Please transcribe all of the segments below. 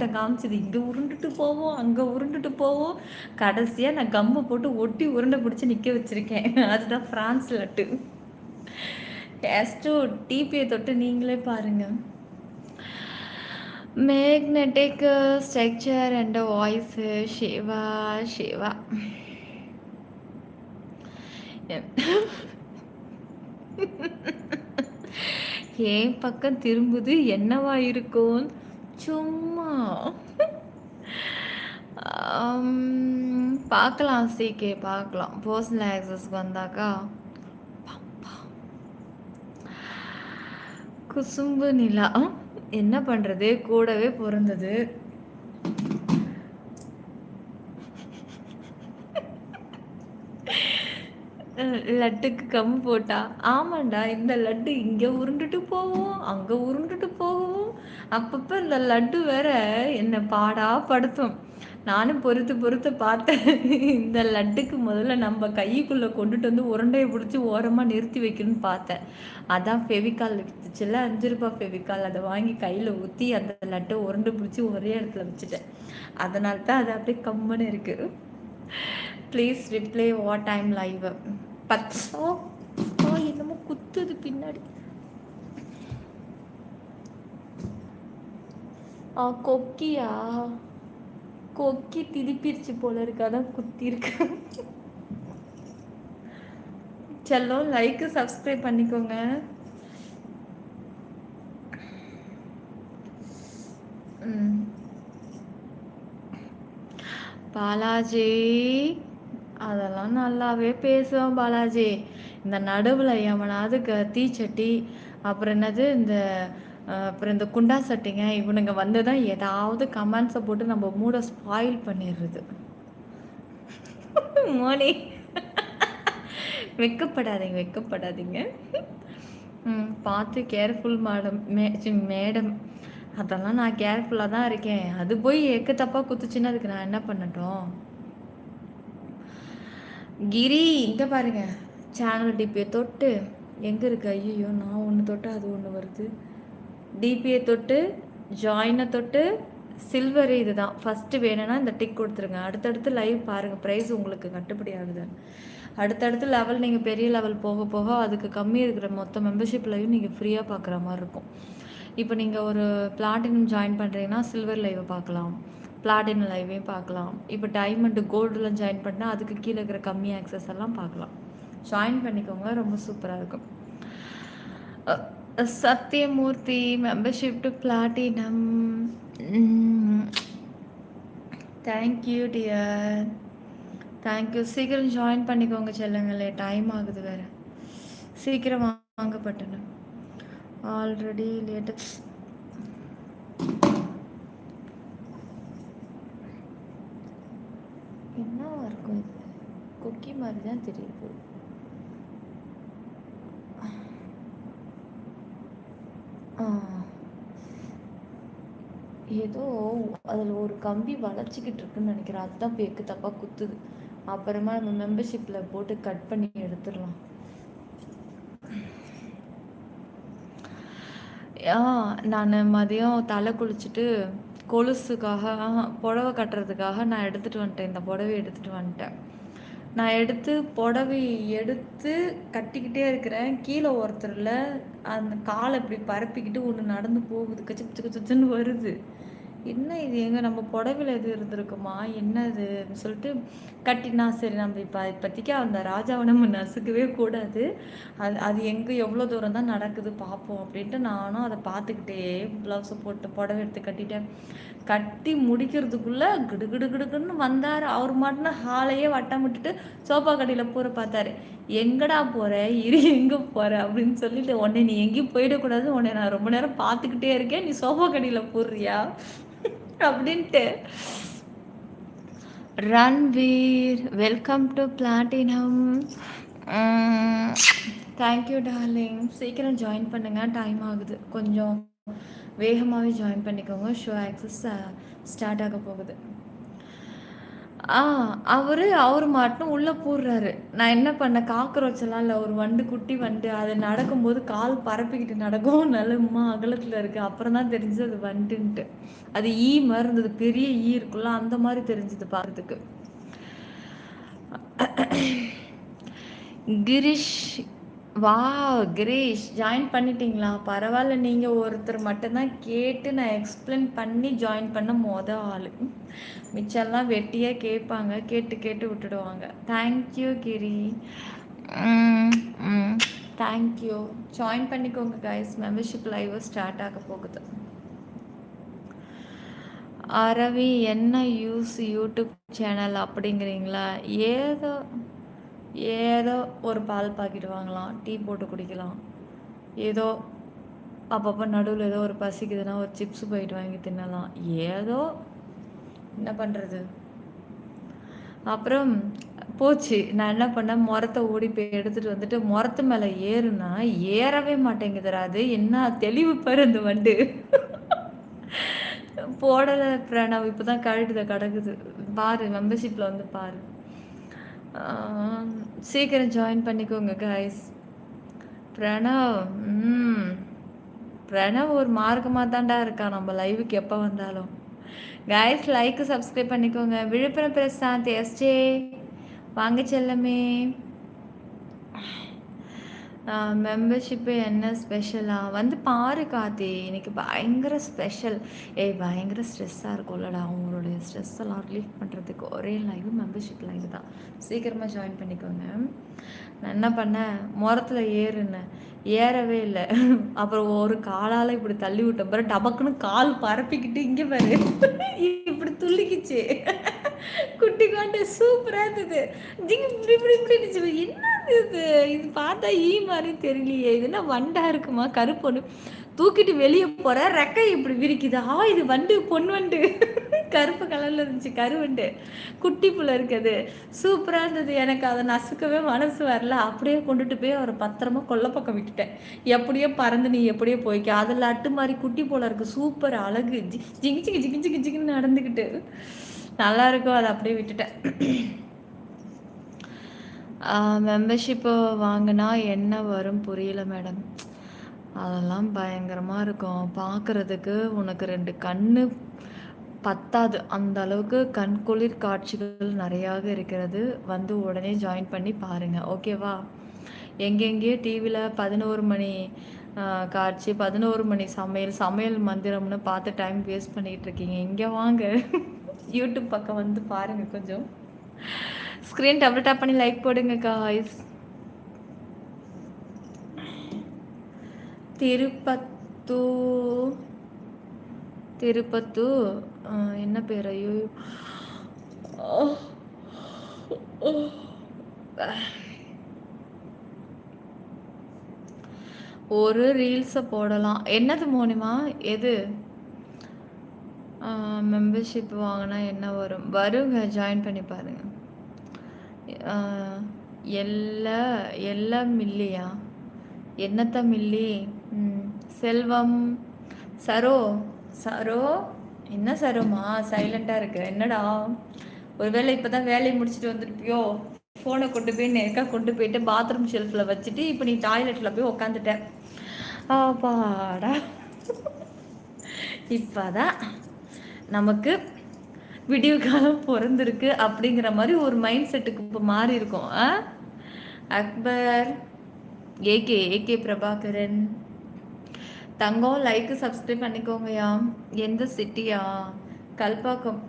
ஆட்டம் காமிச்சது. இங்கே உருண்டுட்டு போவோம், அங்கே உருண்டுட்டு போவோம். கடைசியாக நான் கம்மை போட்டு ஒட்டி உருண்டை பிடிச்சி நிற்க வச்சுருக்கேன். அதுதான் ஃப்ரான்ஸ் லட்டு. டேஸ்ட்டு டிபியை தொட்டு நீங்களே பாருங்கள். Magnetic structure and voice Siva Siva. ஏன் பக்கம் திரும்புது, என்னவா இருக்கும்? சும்மா பார்க்கலாம். சீக்கே பார்க்கலாம். பர்சனல் ஆக்சஸ்க்கு வந்தாக்கா குசும்பு நிலா என்ன பண்ணுறது, கூடவே பிறந்தது. லட்டுக்கு கம்மு போட்டா, ஆமாண்டா இந்த லட்டு இங்கே உருண்டுட்டு போவோம், அங்கே உருண்டுட்டு போவோம். அப்பப்போ இந்த லட்டு வேற என்னை பாடா படுத்தும். நானும் பொறுத்து பார்த்தேன். இந்த லட்டுக்கு முதல்ல நம்ம கைக்குள்ளே கொண்டுட்டு வந்து உருண்டையை பிடிச்சி ஓரமாக நிறுத்தி வைக்கணும்னு பார்த்தேன். அதான் ஃபெவிகால் விற்றுச்சுல, 5 ரூபா ஃபெவிகால், அதை வாங்கி கையில் ஊற்றி அந்த லட்டை உருண்டை பிடிச்சி ஒரே இடத்துல வச்சுட்டேன். அதனால தான் அது அப்படியே கம்முன்னு இருக்குது. Please reply what time live. பச்சோ என்னமோ குத்துது பின்னாடி. கொக்கியா, கொக்கி திருப்பிடுச்சு போல இருக்கு, அதான் குத்தி இருக்கு. செல்லம் லைக் சப்ஸ்கிரைப் பண்ணிக்கோங்க. பாலாஜி அதெல்லாம் நல்லாவே பேசுவேன் பாலாஜி. இந்த நடுவில் எவனாவது தீச்சட்டி அப்புறம் என்னது அப்புறம் இந்த குண்டா சட்டிங்க இவனுங்க வந்து தான் ஏதாவது கமெண்ட்ஸை போட்டு நம்ம மூடை ஸ்பாயில் பண்ணிடுறது. மோனி வெக்கப்படாதீங்க. பார்த்து கேர்ஃபுல் மேடம். அதெல்லாம் நான் கேர்ஃபுல்லாக தான் இருக்கேன். அது போய் எக்கு தப்பாக குத்துச்சுன்னா அதுக்கு நான் என்ன பண்ணட்டும்? கிரி இங்கே பாருங்க, சேனல் டிபியை தொட்டு எங்கே இருக்கு? ஐயோ, நான் ஒன்று தொட்டு அது ஒன்று வருது. டிபியை தொட்டு, ஜாயினை தொட்டு, சில்வர் இதுதான் ஃபஸ்ட்டு. வேணும்னா இந்த டிக் கொடுத்துருங்க. அடுத்தடுத்து லைவ் பாருங்கள், ப்ரைஸ் உங்களுக்கு கட்டுப்படி ஆகுது. அடுத்தடுத்து லெவல் நீங்கள் பெரிய லெவல் போக போக அதுக்கு கம்மி இருக்கிற மொத்த மெம்பர்ஷிப் லைவ் நீங்கள் ஃப்ரீயாக பார்க்குற மாதிரி இருக்கும். இப்போ நீங்கள் ஒரு பிளாட்டினம் ஜாயின் பண்ணுறீங்கன்னா சில்வர் லைவை பார்க்கலாம், பிளாட்டினம் லைவையும் பார்க்கலாம். இப்போ டைமண்டு கோல்டுலாம் ஜாயின் பண்ணால் அதுக்கு கீழே இருக்கிற கம்மி ஆக்சஸ் எல்லாம் பார்க்கலாம். ஜாயின் பண்ணிக்கோங்க, ரொம்ப சூப்பராக இருக்கும். Sathyamoorthy membership to platinum. Thank you dear, thank you. சீக்கிரம் ஜாயின் பண்ணிக்கோங்க செல்லுங்களே, டைம் ஆகுது வேறு. சீக்கிரம் வாங்க பட்டுன்னு. ஆல்ரெடி லேட்டஸ்ட் என்னவா இருக்கும் இது? குக்கி மாதிரி தான் தெரியுது. ஏதோ அதில் ஒரு கம்பி வளைச்சிக்கிட்டு இருக்குன்னு நினைக்கிறேன். அதுதான் பேக்கு தப்பாக குத்துது. அப்புறமா நம்ம மெம்பர்ஷிப்பில் போட்டு கட் பண்ணி எடுத்துடலாம். நான் மதியம் தலை குளிச்சுட்டு கொலுசுக்காக புடவை கட்டுறதுக்காக நான் எடுத்துகிட்டு வந்துட்டேன். இந்த புடவை எடுத்துகிட்டு வந்துட்டேன். நான் புடவை எடுத்து கட்டிக்கிட்டே இருக்கிறேன். கீழே ஒருத்தரில் அந்த காலை இப்படி பரப்பிக்கிட்டு ஒன்று நடந்து போகுது, கச்சு கச்சுன்னு வருது. என்ன இது, எங்கே நம்ம புடவையில் எது இருந்திருக்குமா என்னது சொல்லிட்டு கட்டினா. சரி, நம்ம இப்போதைக்கு அந்த ராஜாவை நம்ம நசுக்கவே கூடாது, அது எங்கே எவ்வளோ தூரம் தான் நடக்குது பார்ப்போம் அப்படின்ட்டு நானும் அதை பார்த்துக்கிட்டே ப்ளவுஸை போட்டு புடவை எடுத்து கட்டிட்டேன். கட்டி முடிக்கிறதுக்குள்ளே கிடுகிடுன்னு வந்தார். அவர் மாட்டினா ஹாலையே வட்டம் விட்டுட்டு சோஃபா கடையில் போகிற பார்த்தாரு. எங்கடா போகிற, எங்கே போகிற அப்படின்னு சொல்லிட்டு, உடனே நீ எங்கேயும் போயிடக்கூடாது, உடனே நான் ரொம்ப நேரம் பார்த்துக்கிட்டே இருக்கேன், நீ சோஃபா கடையில் போடுறியா அப்படின்ட்டு. Ranveer welcome to platinum. Thank you darling. சீக்கிரம் ஜாயின் பண்ணுங்கள், டைம் ஆகுது. கொஞ்சம் வேகமாகவே ஜாயின் பண்ணிக்கோங்க, ஷோ ஆக்சஸ் ஸ்டார்ட் ஆக போகுது. ஆ அவரு மாட்டும் உள்ள போடுறாரு. நான் என்ன பண்ணேன், காக்ரோச்செல்லாம் இல்ல. ஒரு வண்டு, குட்டி வண்டு. அது நடக்கும்போது கால் பரப்பிக்கிட்டு நடக்கும். நல்ல அகலத்துல இருக்கு. அப்புறம் தான் தெரிஞ்சது அது வண்டுன்ட்டு. அது மாரி இருந்தது. பெரிய இருக்குல்ல, அந்த மாரி தெரிஞ்சது பார்க்கறதுக்கு. கிரீஷ் கிரீஷ் ஜாயின் பண்ணிட்டீங்களா? பரவாயில்ல. நீங்கள் ஒருத்தர் மட்டும்தான் கேட்டு நான் எக்ஸ்பிளைன் பண்ணி ஜாயின் பண்ண ஆள். மிச்சம்லாம் வெட்டியாக கேட்பாங்க, கேட்டு கேட்டு விட்டுடுவாங்க. தேங்க்யூ கிரி. தேங்க்யூ. ஜாயின் பண்ணிக்கோங்க கைஸ். மெம்பர்ஷிப் லைவ் ஸ்டார்ட் ஆக போகுது. அரவி என்ன யூடியூப் சேனல் அப்படிங்கிறீங்களா? ஏதோ ஒரு பால் பாக்கெட் வாங்கலாம், டீ போட்டு குடிக்கலாம், ஏதோ அப்பப்போ நடுவில் ஏதோ ஒரு பசிக்குதுன்னா ஒரு சிப்ஸ் போயிட்டு வாங்கி தின்னலாம், ஏதோ என்ன பண்ணுறது. அப்புறம் போச்சு. நான் என்ன பண்ணேன், முறத்தை ஓடி போய் எடுத்துகிட்டு வந்துட்டு முறத்து மேலே ஏறுனா ஏறவே மாட்டேங்குதுரா. அது என்ன தெளிவு பாரு அந்த வண்டு. போடலை பிரணவ், இப்போ தான் கழுடுத கிடக்குது பாரு. மெம்பர்ஷிப்பில் வந்து பாரு. சீக்கிரம் ஜாயின் பண்ணிக்கோங்க கைஸ். பிரணவ் பிரணவ் ஒரு மார்க்கமாக தான்டா இருக்கான் நம்ம லைவுக்கு எப்போ வந்தாலும். கைஸ் லைக் சப்ஸ்கிரைப் பண்ணிக்கோங்க. விழுப்புரம் பிரசாந்த் எஸ்ஜே வாங்க செல்லமே. மெம்பர்ஷிப்பு என்ன ஸ்பெஷலாக வந்து பாரு காத்தி. இன்னைக்கு பயங்கர ஸ்பெஷல். பயங்கர ஸ்ட்ரெஸ்ஸாக இருக்கும்லடா. அவங்களுடைய ஸ்ட்ரெஸ் எல்லாம் ரிலீஃப் பண்ணுறதுக்கு ஒரே லைவ் மெம்பர்ஷிப் லைவ் தான். சீக்கிரமாக ஜாயின் பண்ணிக்கோங்க. நான் என்ன பண்ணேன், முறத்தில் ஏறவே இல்லை. அப்புறம் ஒரு காலால் இப்படி தள்ளி விட்ட பிறகு டபக்குன்னு கால் பரப்பிக்கிட்டு இங்கே பாரு இப்படி துள்ளிக்கிச்சு. குட்டி காண்டு சூப்பராக இருந்தது. இப்படி இப்படி இப்படி இருந்துச்சு. என்ன இது பார்த்தா மாதிரி தெரியலையே. இதுனா வண்டா இருக்குமா? கருப்பொண்ணு தூக்கிட்டு வெளியே போற ரெக்கை இப்படி விரிக்குது. இது வண்டு, பொன் வண்டு. கருப்பு கலர்ல இருந்துச்சு, கருவண்டு. குட்டி புள்ள இருக்குது. சூப்பரா இருந்தது. எனக்கு அதை நசுக்கவே மனசு வரல. அப்படியே கொண்டுட்டு போய் அவரை பத்திரமா கொல்லை பக்கம் விட்டுட்டேன். எப்படியோ பறந்து நீ எப்படியோ போய்க்க. அதில் அட்டு மாதிரி குட்டி போல இருக்கு. சூப்பர் அழகு. ஜிங்கி ஜிங்கி ஜிங்கி ஜிங்கி ஜிங்கின்னு நடந்துக்கிட்டு நல்லா இருக்கும். அதை அப்படியே விட்டுட்டேன். மெம்பர்ஷிப்பு வாங்கினா என்ன வரும் புரியல மேடம். அதெல்லாம் பயங்கரமாக இருக்கும் பார்க்குறதுக்கு. உனக்கு 2 கண்ணு பத்தாது, அந்த அளவுக்கு கண்குளிர் காட்சிகள் நிறையாக இருக்கிறது. வந்து உடனே ஜாயின் பண்ணி பாருங்கள், ஓகேவா? எங்கெங்கேயோ டிவியில் 11 மணி காட்சி, 11 மணி சமையல் மந்திரம்னு பார்த்து டைம் வேஸ்ட் பண்ணிகிட்டு இருக்கீங்க. இங்கே வாங்க, யூடியூப் பக்கம் வந்து பாருங்கள். கொஞ்சம் ஸ்க்ரீன் டபுள் டேப் பண்ணி லைக் போடுங்க காய்ஸ். திருப்பத்தூர் என்ன பேர்? ஐயோ, ஒரு ரீல்ஸை போடலாம். என்னது மோனிமா? எது மெம்பர்ஷிப் வாங்கினா என்ன வருங்க, ஜாயின் பண்ணி பாருங்கள். எல்லாம் இல்லையா? என்னத்த மில்லி? செல்வம் சரோ என்ன சரோமா சைலண்டாக இருக்கு? என்னடா, ஒருவேளை இப்போ தான் வேலையை முடிச்சுட்டு வந்துருப்பியோ? ஃபோனை கொண்டு போய் நேக்கா கொண்டு போயிட்டு பாத்ரூம் ஷெல்ஃபில் வச்சுட்டு இப்போ நீ டாய்லெட்டில் போய் உக்காந்துட்டேன். பாடா, இப்போதான் நமக்கு விடிவு காலம் பிறந்திருக்கு அப்படிங்கிற மாதிரி ஒரு மைண்ட் செட்டுக்கு இப்போ மாறி இருக்கும். அக்பர், ஏகே பிரபாகரன் தங்கம், லைக்கு சப்ஸ்கிரைப் பண்ணிக்கோங்கயா. எந்த சிட்டியா? கல்பாக்கம்.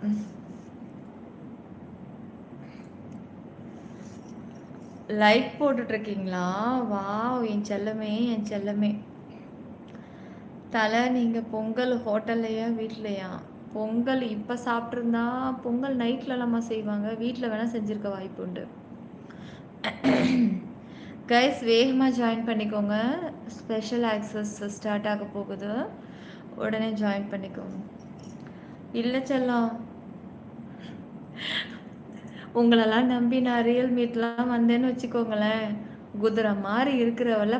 லைக் போட்டுட்ருக்கீங்களா? வாவ், என் செல்லமே. தலை, நீங்கள் பொங்கல் ஹோட்டல்லையா வீட்லையா? பொங்கல் இப்போ சாப்பிட்ருந்தா, பொங்கல் நைட்லலாமா செய்வாங்க, வீட்டில் வேணால் செஞ்சுருக்க வாய்ப்பு உண்டு. கைஸ் வேகமாக ஜாயின் பண்ணிக்கோங்க. ஸ்பெஷல் ஆக்சஸ் ஸ்டார்ட் ஆக போகுது, உடனே ஜாயின் பண்ணிக்கோங்க. இல்லை செல்லம், உங்களெல்லாம் நம்பி நான் ரியல் மீட்லாம் வந்தேன்னு வச்சுக்கோங்களேன், குதிரை மாதிரி இருக்கிறவள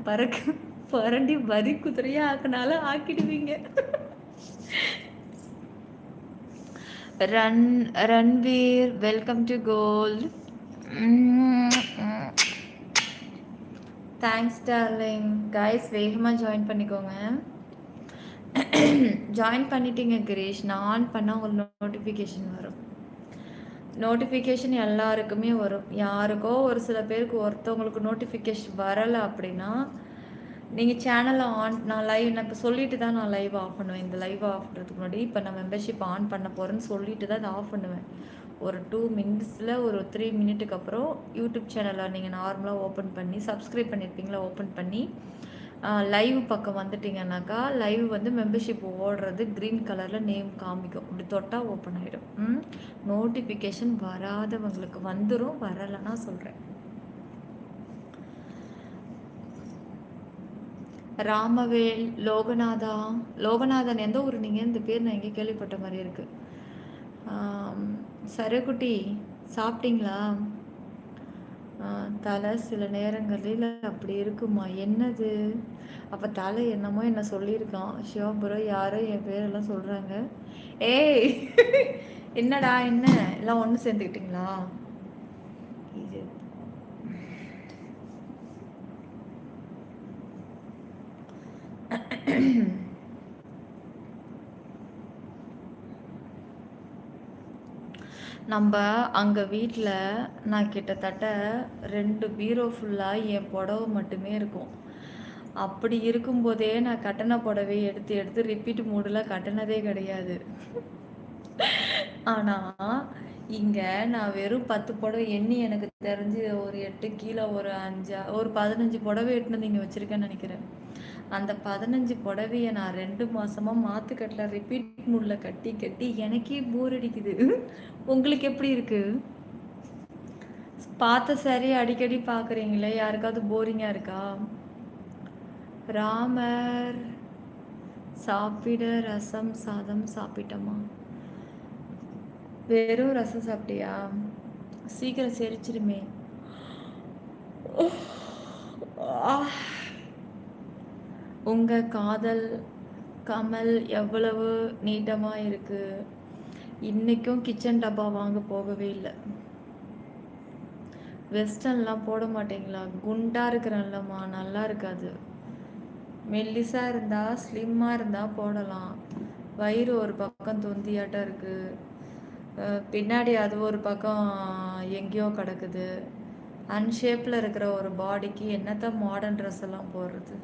பறக்கு பரண்டி வரி குதிரையாக ஆக்கினாலும் ஆக்கிடுவீங்க. Ranveer welcome to gold. Thanks darling. Guys வேகமாக ஜாயின் பண்ணிக்கோங்க. ஜாயின் பண்ணிட்டீங்க கிரீஷ். நான் ஆன் பண்ணால் உங்களுக்கு நோட்டிஃபிகேஷன் வரும். நோட்டிஃபிகேஷன் எல்லாருக்குமே வரும். யாருக்கோ ஒரு சில பேருக்கு ஒருத்தவங்களுக்கு நோட்டிஃபிகேஷன் வரலை அப்படின்னா நீங்கள் சேனலை நான் லைவ் நான் இப்போ சொல்லிட்டு தான் நான் லைவ் ஆஃப் பண்ணுவேன். இந்த லைவ் ஆஃப் பண்ணுறதுக்கு முன்னாடி இப்போ நான் மெம்பர்ஷிப் ஆன் பண்ண போகிறேன்னு சொல்லிட்டு தான் இதை ஆஃப் பண்ணுவேன். ஒரு 2 மினிட்ஸில் ஒரு 3 மினிட்டுக்கு அப்புறம் யூடியூப் சேனலை நீங்கள் நார்மலாக ஓப்பன் பண்ணி சப்ஸ்கிரைப் பண்ணியிருப்பீங்களா, ஓப்பன் பண்ணி லைவ் பக்கம் வந்துட்டிங்கன்னாக்கா லைவ் வந்து மெம்பர்ஷிப் ஓடுறது க்ரீன் கலரில் நேம் காமிக்கும். இப்படி தொட்டால் ஓப்பன் ஆகிடும். நோட்டிஃபிகேஷன் வராதவங்களுக்கு வந்துடும், வரலைன்னா சொல்கிறேன். ராமவேல், லோகநாதன் எந்த ஊர் நீங்கள்? இந்த பேர் நான் எங்கே கேள்விப்பட்ட மாதிரி இருக்குது. சரக்குட்டி சாப்பிட்டீங்களா? தலை சில நேரங்களில் அப்படி இருக்குமா? என்னது? அப்போ தலை என்னமோ என்ன சொல்லியிருக்கான். சிவபுரம் யாரோ என் பேரெல்லாம் சொல்கிறாங்க. ஏய் என்னடா என்ன எல்லாம் ஒன்று சேர்ந்துக்கிட்டிங்களா? இது நம்ம அங்கே வீட்டில் நான் கிட்டத்தட்ட 2 பீரோ ஃபுல்லாக என் புடவை மட்டுமே இருக்கும். அப்படி இருக்கும்போதே நான் கட்டின புடவை எடுத்து ரிப்பீட் மூடில் கட்டினதே கிடையாது. ஆனால் இங்கே நான் வெறும் 10 புடவை எண்ணி எனக்கு தெரிஞ்சு ஒரு 8 கீழே ஒரு 15 புடவை எட்டுனது இங்கே வச்சுருக்கேன்னு நினைக்கிறேன். அந்த 15 புடவையை நான் 2 மாதமாக மாற்றுக்கட்டில் ரிப்பீட் மூடில் கட்டி எனக்கே போர் அடிக்குது. உங்களுக்கு எப்படி இருக்குது? பார்த்த சாரி அடிக்கடி பார்க்குறீங்களே, யாருக்காவது போரிங்காக இருக்கா? ராமர் சாப்பிட ரசம் சாதம் சாப்பிட்டோமா? வெறும் ரசம் சாப்பிட்டியா? சீக்கிரம் செரிச்சிருமே. உங்கள் காதல் கமல் எவ்வளவு நீட்டமாக இருக்குது. இன்றைக்கும் கிச்சன் டப்பா வாங்க போகவே இல்லை. வெஸ்டர்ன்லாம் போட மாட்டீங்களா? குண்டாக இருக்கிறல்லம்மா, நல்லா இருக்காது. மெல்லிஸாக இருந்தால் ஸ்லிம்மாக இருந்தால் போடலாம். வயிறு ஒரு பக்கம் தொந்தியாட்டம் இருக்குது, பின்னாடி அது ஒரு பக்கம் எங்கேயோ கிடக்குது. அன்ஷேப்பில் இருக்கிற ஒரு பாடிக்கு என்னத்த மாடர்ன் ட்ரெஸ் எல்லாம் போடுறது?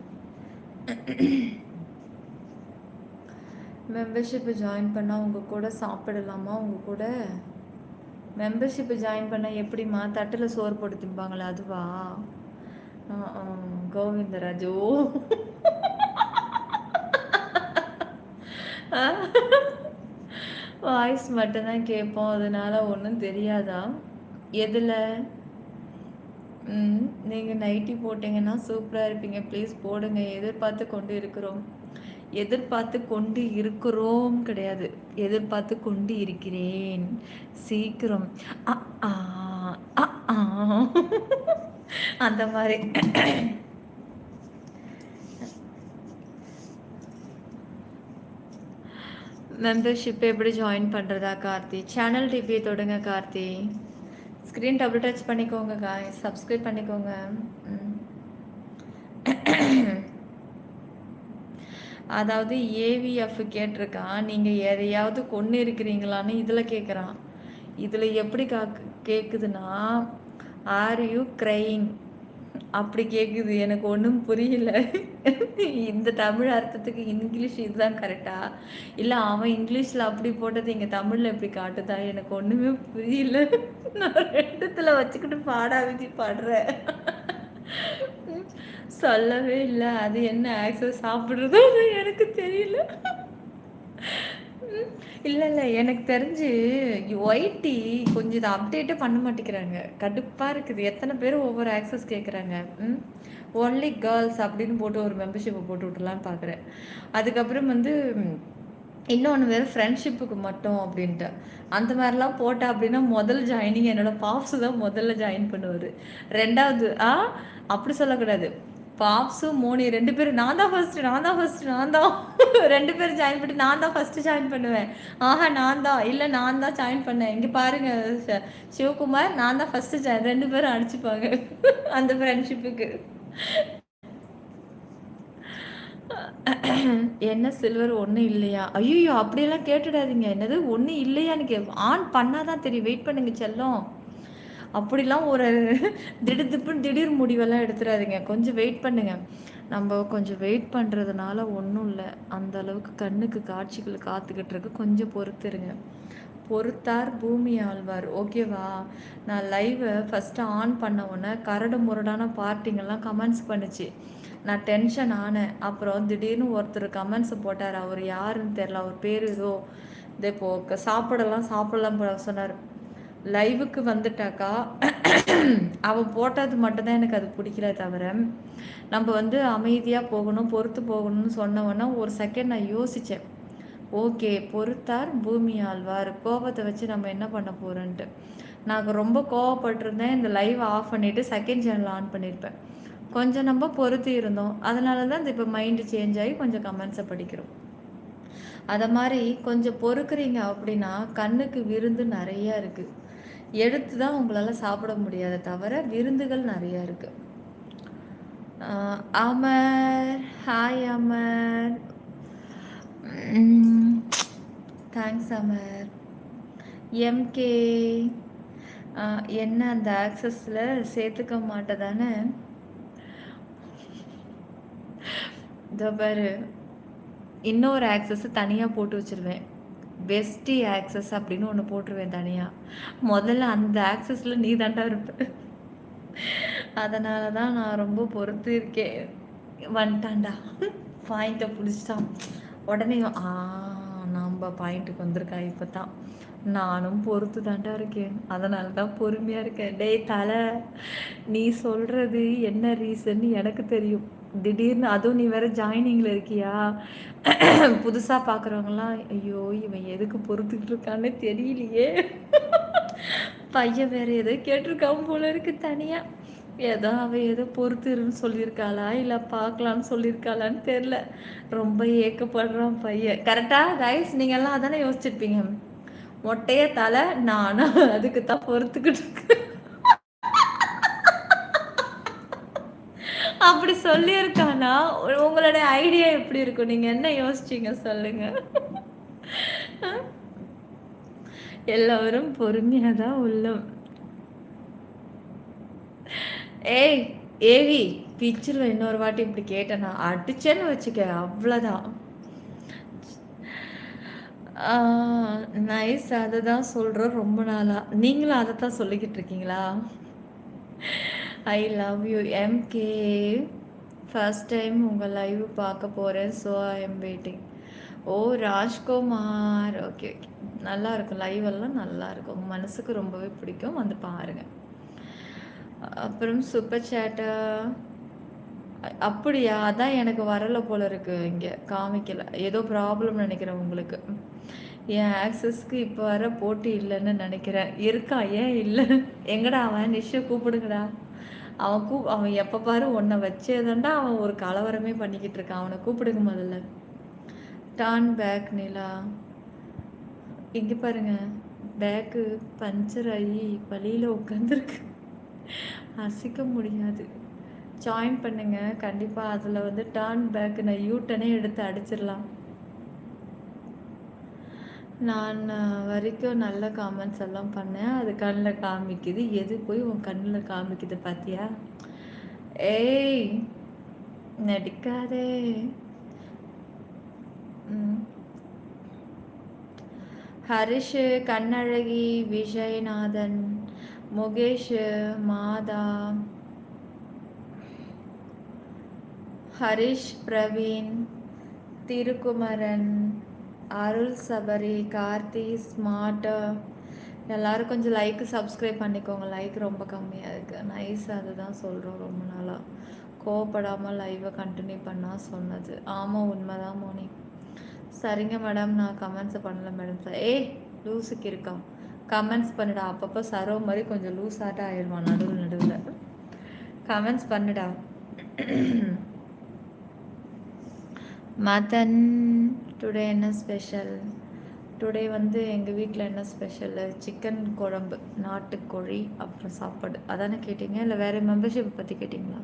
மெம்பர்ஷிப்பு ஜாயின் பண்ணால் உங்கள் கூட சாப்பிடலாமா? உங்கள் கூட மெம்பர்ஷிப்பு ஜாயின் பண்ணால் எப்படிம்மா? தட்டில் சோறு போட்டு திம்பாங்களே அதுவா? கோவிந்தராஜு வாய்ஸ் மட்டும்தான் கேட்போம், அதனால ஒன்றும் தெரியாதா? எதில்? நீங்கள் நைட்டி போட்டிங்கன்னா சூப்பராக இருப்பீங்க, ப்ளீஸ் போடுங்க. எதிர்பார்த்து கொண்டு இருக்கிறோம் கிடையாது, எதிர்பார்த்து கொண்டு இருக்கிறேன். சீக்கிரம் அந்த மாதிரி. மெம்பர்ஷிப் எப்படி ஜாயின் பண்ணுறதா கார்த்தி? சேனல் டிபியை தொடுங்க கார்த்தி. ஸ்க்ரீன் டபுள் டச் பண்ணிக்கோங்க காய்ஸ், சப்ஸ்கிரைப் பண்ணிக்கோங்க. அதாவது ஏவிஎஃப் கேட்டிருக்கான், நீங்கள் எதையாவது கொண்டு இருக்கிறீங்களான்னு இதில் கேட்குறான். இதில் எப்படி கேட்குதுன்னா, ஆர் யூ க்ரைங் அப்படி கேட்குது. எனக்கு ஒன்றும் புரியல. இந்த தமிழ் அர்த்தத்துக்கு இங்கிலீஷ் இதுதான் கரெக்டா, இல்லை அவன் இங்கிலீஷில் அப்படி போட்டது இங்கே தமிழில் எப்படி காட்டுதா? எனக்கு ஒன்றுமே புரியல. நான் 2த்தில் வச்சுக்கிட்டு பாடாவிச்சு பாடுறேன். சொல்லவே இல்லை. அது என்ன ஆக்சஸ் சாப்பிட்றதோ எனக்கு தெரியல. இல்லை எனக்கு தெரிஞ்சு ஒய்டி கொஞ்சம் இதை அப்டேட்டே பண்ண மாட்டேங்கிறாங்க. கடுப்பாக இருக்குது. எத்தனை பேர் ஒவ்வொரு ஆக்சஸ் கேட்குறாங்க. ஒன்லி கேர்ள்ஸ் அப்படின்னு போட்டு ஒரு மெம்பர்ஷிப்பை போட்டு விட்டுலான்னு பார்க்குறேன். அதுக்கப்புறம் இன்னொன்று வேறு ஃப்ரெண்ட்ஷிப்புக்கு மட்டும் அப்படின்ட்டு அந்த மாதிரிலாம் போட்டேன் அப்படின்னா முதல் ஜாயினிங் என்னோடய பாப்ஸு தான் முதல்ல ஜாயின் பண்ணுவார். 2வது அப்படி சொல்லக்கூடாது. பாப்ஸும் மோனி 2 பேரும் நான் தான் ஃபர்ஸ்ட்டு நான் தான் ஃபர்ஸ்ட்டு நான் தான் 2 பேரும் ஜாயின் பண்ணி நான் தான் ஃபர்ஸ்ட்டு ஜாயின் பண்ணுவேன். ஆஹா நான் தான் இல்ல நான் தான் ஜாயின் பண்ணேன். இங்க பாருங்க சிவகுமார் நான் தான் ஃபர்ஸ்ட்டு 2 பேரும் அடிச்சுப்பாங்க அந்த ஃப்ரெண்ட்ஷிப்புக்கு. என்ன சில்வர் ஒன்றும் இல்லையா? ஐயய்யோ! அப்படியெல்லாம் கேட்டுடாதீங்க. என்னது ஒன்றும் இல்லையான்னு ஆன் பண்ணா தான் தெரியும். வெயிட் பண்ணுங்க செல்லம். அப்படிலாம் ஒரு திடுதிப்புன்னு திடீர் முடிவெல்லாம் எடுத்துடாதீங்க. கொஞ்சம் வெயிட் பண்ணுங்க. நம்ம கொஞ்சம் வெயிட் பண்ணுறதுனால ஒன்றும் இல்லை. அந்த அளவுக்கு கண்ணுக்கு காட்சிகள் காத்துக்கிட்டு இருக்கு. கொஞ்சம் பொறுத்துருங்க. பொறுத்தார் பூமி ஆழ்வார். ஓகேவா? நான் லைவை ஃபஸ்ட்டு ஆன் பண்ண உடனே கரடு முரடான பார்ட்டிங்கெல்லாம் கமெண்ட்ஸ் பண்ணுச்சு. நான் டென்ஷன் ஆனேன். அப்புறம் திடீர்னு ஒருத்தர் கமெண்ட்ஸை போட்டார். அவர் யாருன்னு தெரில. அவர் பேர் ஏதோ இந்த இப்போது சாப்பிடலாம் சொன்னார். லைவுக்கு வந்துட்டாக்கா அவன் போட்டது மட்டும்தான் எனக்கு அது பிடிக்கல தவிர நம்ம வந்து அமைதியாக போகணும் பொறுத்து போகணும்னு சொன்னவொன்னே ஒரு செகண்ட் நான் யோசித்தேன். ஓகே பொறுத்தார் பூமி ஆழ்வார். கோபத்தை வச்சு நம்ம என்ன பண்ண போகிறோன்ட்டு நான் ரொம்ப கோவப்பட்டிருந்தேன். இந்த லைவ் ஆஃப் பண்ணிவிட்டு செகண்ட் சேனல் ஆன் பண்ணியிருப்பேன். கொஞ்சம் நம்ம பொறுத்து இருந்தோம். அதனால தான் இந்த இப்போ மைண்டு சேஞ்ச் ஆகி கொஞ்சம் கமெண்ட்ஸை படிக்கிறோம். அதை மாதிரி கொஞ்சம் பொறுக்குறீங்க அப்படின்னா கண்ணுக்கு விருந்து நிறையா இருக்குது. எடுத்து தான் உங்களால் சாப்பிட முடியாத தவிர விருந்துகள் நிறையா இருக்குது. Amar hi Amar. Thanks Amar. MK என்ன அந்த ஆக்சஸில் சேர்த்துக்க மாட்டேதானே? இதோ பாரு இன்னொரு ஆக்சஸ் தனியாக போட்டு வச்சுருவேன். பெஸ்டி ஆக்சஸ் அப்படின்னு ஒன்று போட்டுருவேன் தனியாக. முதல்ல அந்த ஆக்சஸில் நீ தாண்டா இருப்ப. அதனால தான் நான் ரொம்ப பொறுத்து இருக்கேன். வந்துட்டான்டா பாயிண்ட்டை பிடிச்சிட்டான். உடனே நம்ம பாயிண்ட்டுக்கு வந்திருக்கா. இப்போ தான் நானும் பொறுத்து தாண்டா இருக்கேன். அதனால தான் பொறுமையாக இருக்கேன். டேய் தலை, நீ சொல்கிறது என்ன ரீசன் எனக்கு தெரியும். திடீர்னு அதுவும் நீ வேற ஜாயினிங்கில் இருக்கியா? புதுசாக பார்க்குறவங்களாம் ஐயோ இவன் எதுக்கு பொறுத்துக்கிட்டு இருக்கான்னு தெரியலையே. பையன் வேற எதோ கேட்டிருக்கான் போல இருக்கு தனியாக. ஏதோ அவள் ஏதோ பொறுத்துருன்னு சொல்லியிருக்காளா இல்லை பார்க்கலான்னு சொல்லியிருக்காளான்னு தெரில. ரொம்ப ஏக்கப்படுறான் பையன். கரெக்டாக கைஸ் நீங்கள்லாம் அதானே யோசிச்சிருப்பீங்க. மொட்டைய தலை நானும் அதுக்கு தான் பொறுத்துக்கிட்டு இருக்கேன். அப்படி சொல்லியிருக்கானா? உங்களோட ஐடியா எப்படி இருக்கும்? நீங்கள் என்ன யோசிச்சீங்க சொல்லுங்க. எல்லோரும் பொறுமையாக தான் உள்ளோம். ஏய் ஏவி பிச்சிருவேன். இன்னொரு வாட்டி இப்படி கேட்டேன்னா அடிச்சேன்னு வச்சுக்க, அவ்வளோதான். நைஸ். அதை தான் சொல்கிறோம் ரொம்ப நாளாக. நீங்களும் அதை தான் சொல்லிக்கிட்டு இருக்கீங்களா? I love you MK. First time உங்கள் லைவ் பார்க்க போகிறேன். So I am waiting. ஓ ராஜ்குமார். Okay okay. நல்லாயிருக்கும் லைவெல்லாம் நல்லாயிருக்கும். உங்கள் மனசுக்கு ரொம்பவே பிடிக்கும். வந்து பாருங்கள். அப்புறம் சூப்பர் சேட்டா அப்படியா? அதான் எனக்கு வரலை போல இருக்குது. இங்கே காமிக்கலை. ஏதோ ப்ராப்ளம் நினைக்கிறேன் உங்களுக்கு. என் ஆக்சஸ்க்கு இப்போ வர போட்டி இல்லைன்னு நினைக்கிறேன். இருக்கா? ஏன் இல்லை? எங்கடா அவன்? நிஷா கூப்பிடுங்கடா. அவன் எப்போ பாரு உன்னை வச்சேதாண்டா அவன் ஒரு கலவரமே பண்ணிக்கிட்டு இருக்கான். அவனை கூப்பிடுங்க முதல்ல. டான் பேக் நிலா. இங்கே பாருங்க பேக்கு பஞ்சர் ஆகி வழியில் உட்காந்துருக்கு. அசைக்க முடியாது. ஜாயின் பண்ணுங்க கண்டிப்பாக. அதில் வந்து டர்ன் பேக்கு நான் யூட்டனே எடுத்து அடிச்சிடலாம். நான் வரைக்கும் நல்ல காமெண்ட்ஸ் எல்லாம் பண்ணேன். அது கண்ணில் காமிக்குது. எது போய் உன் கண்ணில் காமிக்குது பார்த்தியா? ஏய் நடிக்காதே. ஹரிஷ், கண்ணழகி, விஜயநாதன், முகேஷ், மாதா, ஹரிஷ், பிரவீன், திருக்குமரன், அருள் சபரி, கார்த்தி, ஸ்மார்ட், எல்லோரும் கொஞ்சம் லைக்கு சப்ஸ்கிரைப் பண்ணிக்கோங்க. லைக் ரொம்ப கம்மியாக இருக்குது. நைஸ். அதுதான் சொல்கிறோம் ரொம்ப நாளாக. கோவப்படாமல் லைவை கண்டினியூ பண்ணால் சொன்னது. ஆமாம் உண்மைதான் மோனி. சரிங்க மேடம், நான் கமெண்ட்ஸை பண்ணல மேடம். ஏய் லூஸுக்கு இருக்கா? கமெண்ட்ஸ் பண்ணுடா. அப்பப்போ சரோ மாதிரி கொஞ்சம் லூஸாட்ட ஆயிடுவான் நடுவில். கமெண்ட்ஸ் பண்ணுடா. மதன், டுடே என்ன ஸ்பெஷல்? டுடே வந்து எங்கள் வீட்டில் என்ன ஸ்பெஷலு? சிக்கன் குழம்பு, நாட்டுக்கோழி, அப்புறம் சாப்பாடு. அதானே கேட்டிங்க, இல்லை வேறு மெம்பர்ஷிப் பற்றி கேட்டிங்களா?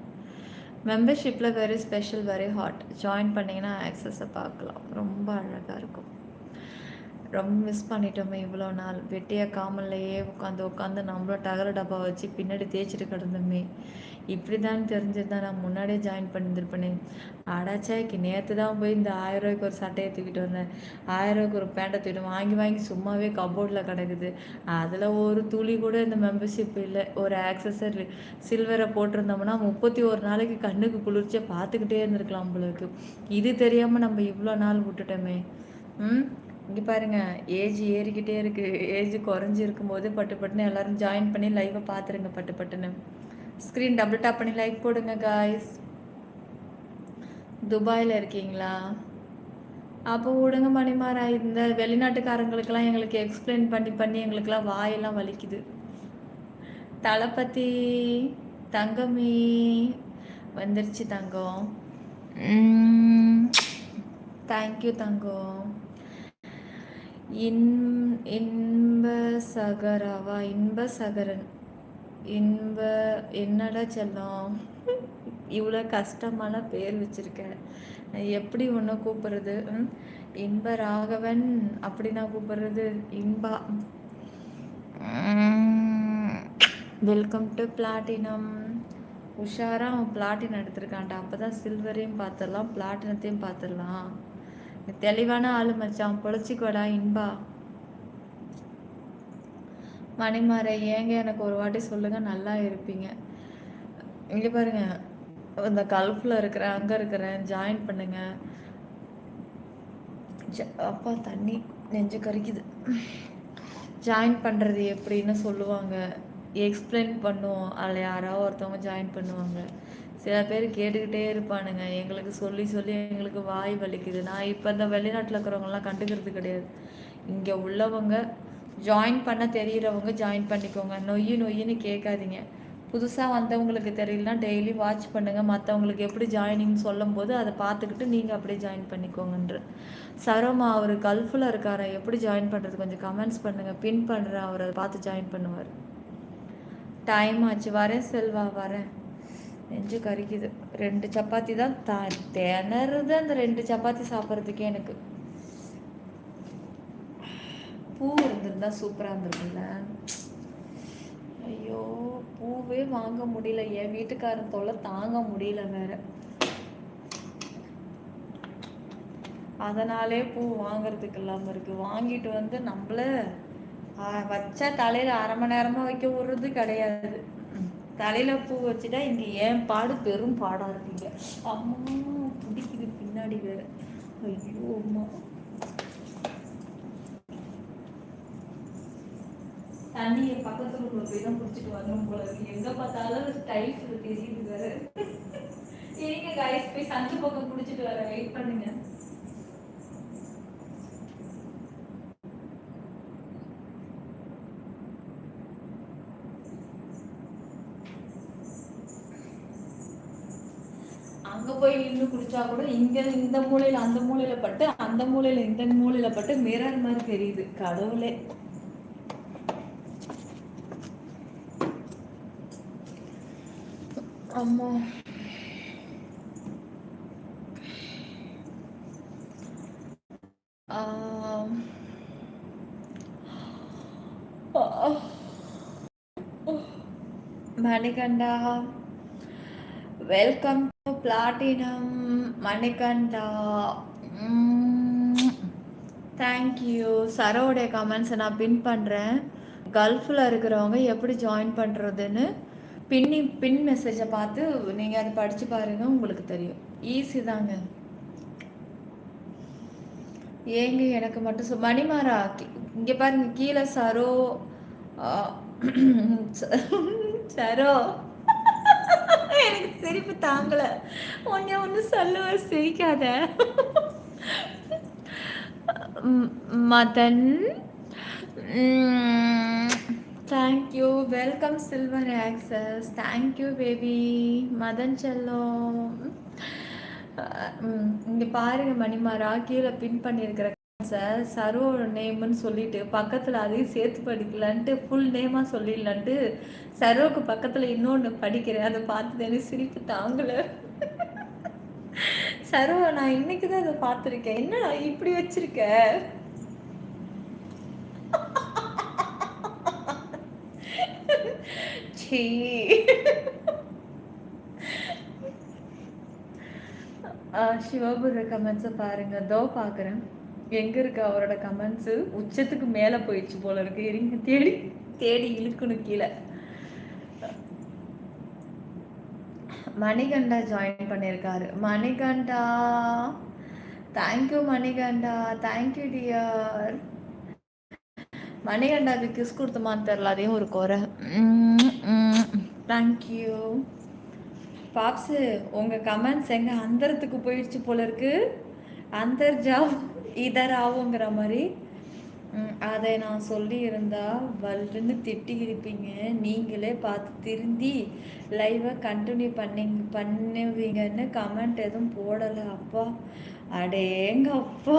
மெம்பர்ஷிப்பில் very special, very hot. Join பண்ணிங்கன்னா ஆக்சஸை பார்க்கலாம். ரொம்ப அழகாக இருக்கும். ரொம்ப மிஸ் பண்ணிட்டோமே இவ்வளோ நாள். வெட்டியாக காமல்லையே உட்காந்து உட்காந்து நம்மளும் டகர டப்பா வச்சு பின்னாடி தேய்ச்சிட்டு கிடந்தோமே. இப்படி தான் தெரிஞ்சிருந்தா நான் முன்னாடியே ஜாயின் பண்ணியிருந்திருப்பேனே. அடாச்சாய்க்கு நேற்று தான் போய் இந்த 1000 ஒரு சட்டையை தூக்கிட்டு வந்தேன், 1000 ஒரு பேண்ட்டை தூக்கிட்டு வாங்கி வாங்கி சும்மாவே கபோர்டில் கிடக்குது. அதில் ஒரு துளி கூட இந்த மெம்பர்ஷிப் இல்லை. ஒரு ஆக்சஸரி சில்வரை போட்டிருந்தோம்னா 31 நாளைக்கு கண்ணுக்கு குளிர்ச்சியாக பார்த்துக்கிட்டே இருந்திருக்கலாம் உங்களுக்கு. இது தெரியாமல் நம்ம இவ்வளோ நாள் விட்டுட்டோமே. இங்கே பாருங்கள், ஏஜ் ஏறிக்கிட்டே இருக்குது. ஏஜ் குறைஞ்சி இருக்கும்போது பட்டு பட்டுன்னு எல்லோரும் ஜாயின் பண்ணி லைவை பார்த்துருங்க. பட்டு பட்டுன்னு ஸ்க்ரீன் டபுள் டாப் பண்ணி லைக் போடுங்க காய்ஸ். துபாயில் இருக்கீங்களா? அப்போ விடுங்க மணிமாரா. இந்த வெளிநாட்டுக்காரங்களுக்கெல்லாம் எங்களுக்கு எக்ஸ்பிளைன் பண்ணி பண்ணி எங்களுக்கெல்லாம் வாயெல்லாம் வலிக்குது. தளபதி தங்கமி வந்துருச்சு தங்கம். தேங்க்யூ தங்கம். இன்ப சகராவா? இன்ப சகரன். என்னடா செல்லம், இவ்வளோ கஷ்டமான பேர் வச்சுருக்கேன். எப்படி ஒன்று கூப்பிட்றது? இன்ப ராகவன் அப்படி நான் கூப்பிட்றது இன்பா. Welcome to platinum. உஷாராக அவன் பிளாட்டினம் எடுத்திருக்கான்டா. அப்போ தான் சில்வரையும் பார்த்துடலாம், பிளாட்டினத்தையும் பார்த்துடலாம். தெளிவான ஆளு மச்சான், பொழைச்சிக்கோடா இன்பா. மணிமாரை ஏங்க எனக்கு ஒரு வாட்டி சொல்லுங்கள், நல்லா இருப்பீங்க. இங்கே பாருங்க, இந்த கல்ஃபில் இருக்கிறேன், அங்கே இருக்கிறேன், ஜாயின் பண்ணுங்க. அப்பா தண்ணி நெஞ்சு கறிக்குது. ஜாயின் பண்ணுறது எப்படின்னு சொல்லுவாங்க, எக்ஸ்பிளைன் பண்ணுவோம். அதில் யாராவது ஒருத்தவங்க ஜாயின் பண்ணுவாங்க. சில பேர் கேட்டுக்கிட்டே இருப்பானுங்க. எங்களுக்கு சொல்லி சொல்லி எங்களுக்கு வாய் வலிக்குது. நான் இப்போ இந்த வெளிநாட்டில் இருக்கிறவங்கலாம் கண்டுக்கிறது கிடையாது. இங்கே உள்ளவங்க ஜாயின் பண்ண தெரிகிறவங்க ஜாயின் பண்ணிக்கோங்க. நொய்யின்னு கேட்காதீங்க. புதுசாக வந்தவங்களுக்கு தெரியலனா டெய்லி வாட்ச் பண்ணுங்கள். மற்றவங்களுக்கு எப்படி ஜாயினிங் சொல்லும் போது அதை பார்த்துக்கிட்டு நீங்கள் அப்படியே ஜாயின் பண்ணிக்கோங்கன்ற. சரோமா அவர் கல்ஃபில் இருக்காரா, எப்படி ஜாயின் பண்ணுறது கொஞ்சம் கமெண்ட்ஸ் பண்ணுங்கள். பின் பண்ணுறேன், அவர் அதை பார்த்து ஜாயின் பண்ணுவார். டைம் ஆச்சு. வரேன் செல்வா, வரேன். நெஞ்சு கறிக்குது. 2 சப்பாத்தி தான் திணறுது. அந்த 2 சப்பாத்தி சாப்பிட்றதுக்கே எனக்கு. பூ இருந்திருந்தா சூப்பராக இருந்திருக்குல்ல. ஐயோ, பூவே வாங்க முடியல. என் வீட்டுக்காரன் தொல்லை தாங்க முடியல வேற. அதனாலே பூ வாங்கிறதுக்கு இல்லாமல் இருக்குது. வாங்கிட்டு வந்து நம்மள வச்சா தலையில் 1/2 மணி நேரமாக வைக்க விடுறது கிடையாது. தலையில் பூ வச்சுட்டா இங்கே ஏன் பாடு பெரும் பாடாக இருக்குங்க. அம்மா பிடிக்குது பின்னாடி வேற. ஐயோ அம்மா, தண்ணியை பக்கத்து ரூம்ல போய் தான் பிடிச்சிட்டு வரணும் போல இருக்கு. எங்கே பார்த்தாலும் டைல்ஸ் தெரியுது வேற. சரிங்க கைஸ், போய் சஞ்சு பக்கம் பிடிச்சிட்டு வர, வெயிட் பண்ணுங்க. அங்கே போய் நின்று குடிச்சா கூட இங்கே இந்த மூலையில் அந்த மூலையில் பட்டு, அந்த மூலையில் இந்த மூலையில் பட்டு மிரர் மாதிரி தெரியுது. கடவுளே. அம்மா Manikanta, welcome to platinum. Manikanta, thank you. சரோடைய கமெண்ட்ஸை நான் பின் பண்ணுறேன். கல்ஃபில் இருக்கிறவங்க எப்படி ஜாயின் பண்ணுறதுன்னு பின் மெசேஜை பார்த்து நீங்கள் அதை படித்து பாருங்கள், உங்களுக்கு தெரியும். ஈஸி தாங்க. ஏங்க எனக்கு மட்டும் மணிமாரா இங்கே பாருங்க, கீழே சரோ சரோ எனக்கு சிரிப்பு தாங்கலை. ஒன்று சொல்லுவ, சிரிக்காத. Madan thank you. Welcome silver access. Thank you baby. Madan செல்லம். இங்கே பாருங்க மணிமாரா, கீழே பின் பண்ணியிருக்கிற சார் சரோட நேம்னு சொல்லிட்டு பக்கத்தில் அதையும் சேர்த்து படிக்கலான்ட்டு ஃபுல் நேமாக சொல்லிடலான்ட்டு சரோவுக்கு பக்கத்தில் இன்னொன்று படிக்கிறேன். அதை பார்த்து எனக்கு சிரிப்பு தாங்கலை. சரோ நான் இன்னைக்கு தான் அதை பார்த்துருக்கேன். என்னடா இப்படி வச்சிருக்க? சீ. சிவபுர கமெண்ட்ஸை பாருங்க. தோ பார்க்குறேன். எங்கே இருக்கு அவரோட கமெண்ட்ஸு? உச்சத்துக்கு மேலே போயிடுச்சு போல இருக்கு. இருங்க, தேடி தேடி இழுக்கணும் கீழே. மணிகண்டா ஜாயின் பண்ணியிருக்காரு. Manikanda thank you. Manikanda thank you dear. மணிகண்டாவுக்கு கிஸ் கொடுத்தமான்னு தெரில, அதையும் ஒரு குறை. தேங்க்யூ பாப்ஸு. உங்கள் கமெண்ட்ஸ் எங்கே அந்தரத்துக்கு போயிடுச்சு போல இருக்கு. அந்தர்ஜா இதர் ஆகுங்கிற மாதிரி. அதை நான் சொல்லியிருந்தா வல்லுன்னு திட்டி இருப்பீங்க. நீங்களே பார்த்து திருந்தி லைவை கண்டினியூ பண்ணுவீங்கன்னு கமெண்ட் எதுவும் போடலை. அப்பா அடேங்க அப்பா.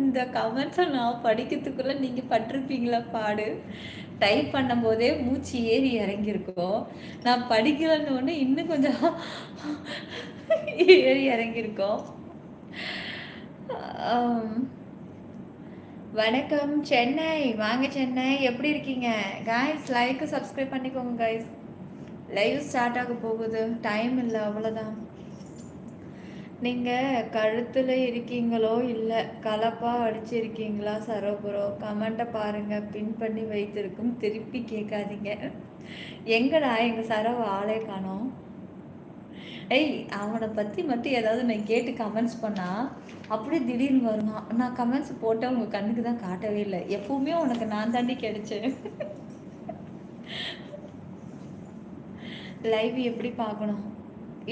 இந்த கமெண்ட்ஸை நான் படிக்கிறதுக்குள்ளே நீங்கள் பட்டிருப்பீங்களா பாடு. டைப் பண்ணும்போதே மூச்சு ஏறி இறங்கியிருக்கோம். நான் படிக்கலன்னு ஒன்று இன்னும் கொஞ்சம் ஏறி இறங்கியிருக்கோம். வணக்கம் சென்னை. வாங்க சென்னை, எப்படி இருக்கீங்க காய்ஸ்? லைக்கு சப்ஸ்கிரைப் பண்ணிக்கோங்க காய்ஸ். லைவ் ஸ்டார்ட் ஆக போகுது, டைம் இல்லை, அவ்வளோதான். நீங்கள் கழுத்தில் இருக்கீங்களோ இல்லை கலப்பாக அடிச்சிருக்கீங்களா சரோபுரோ? கமெண்ட்டை பாருங்கள், பின் பண்ணி வைத்திருக்கும். திருப்பி கேட்காதீங்க. எங்கடா எங்கள் சரோவை ஆளே காணோம். அவனை பற்றி மட்டும் ஏதாவது நான் கேட்டு கமெண்ட்ஸ் பண்ணால் அப்படியே திடீர்னு வருவான். நான் கமெண்ட்ஸ் போட்டால் உங்கள் கண்ணுக்கு தான் காட்டவே இல்லை. எப்பவுமே உனக்கு நான் தாண்டி கிடைச்சேன். லைவ் எப்படி பார்க்கணும்?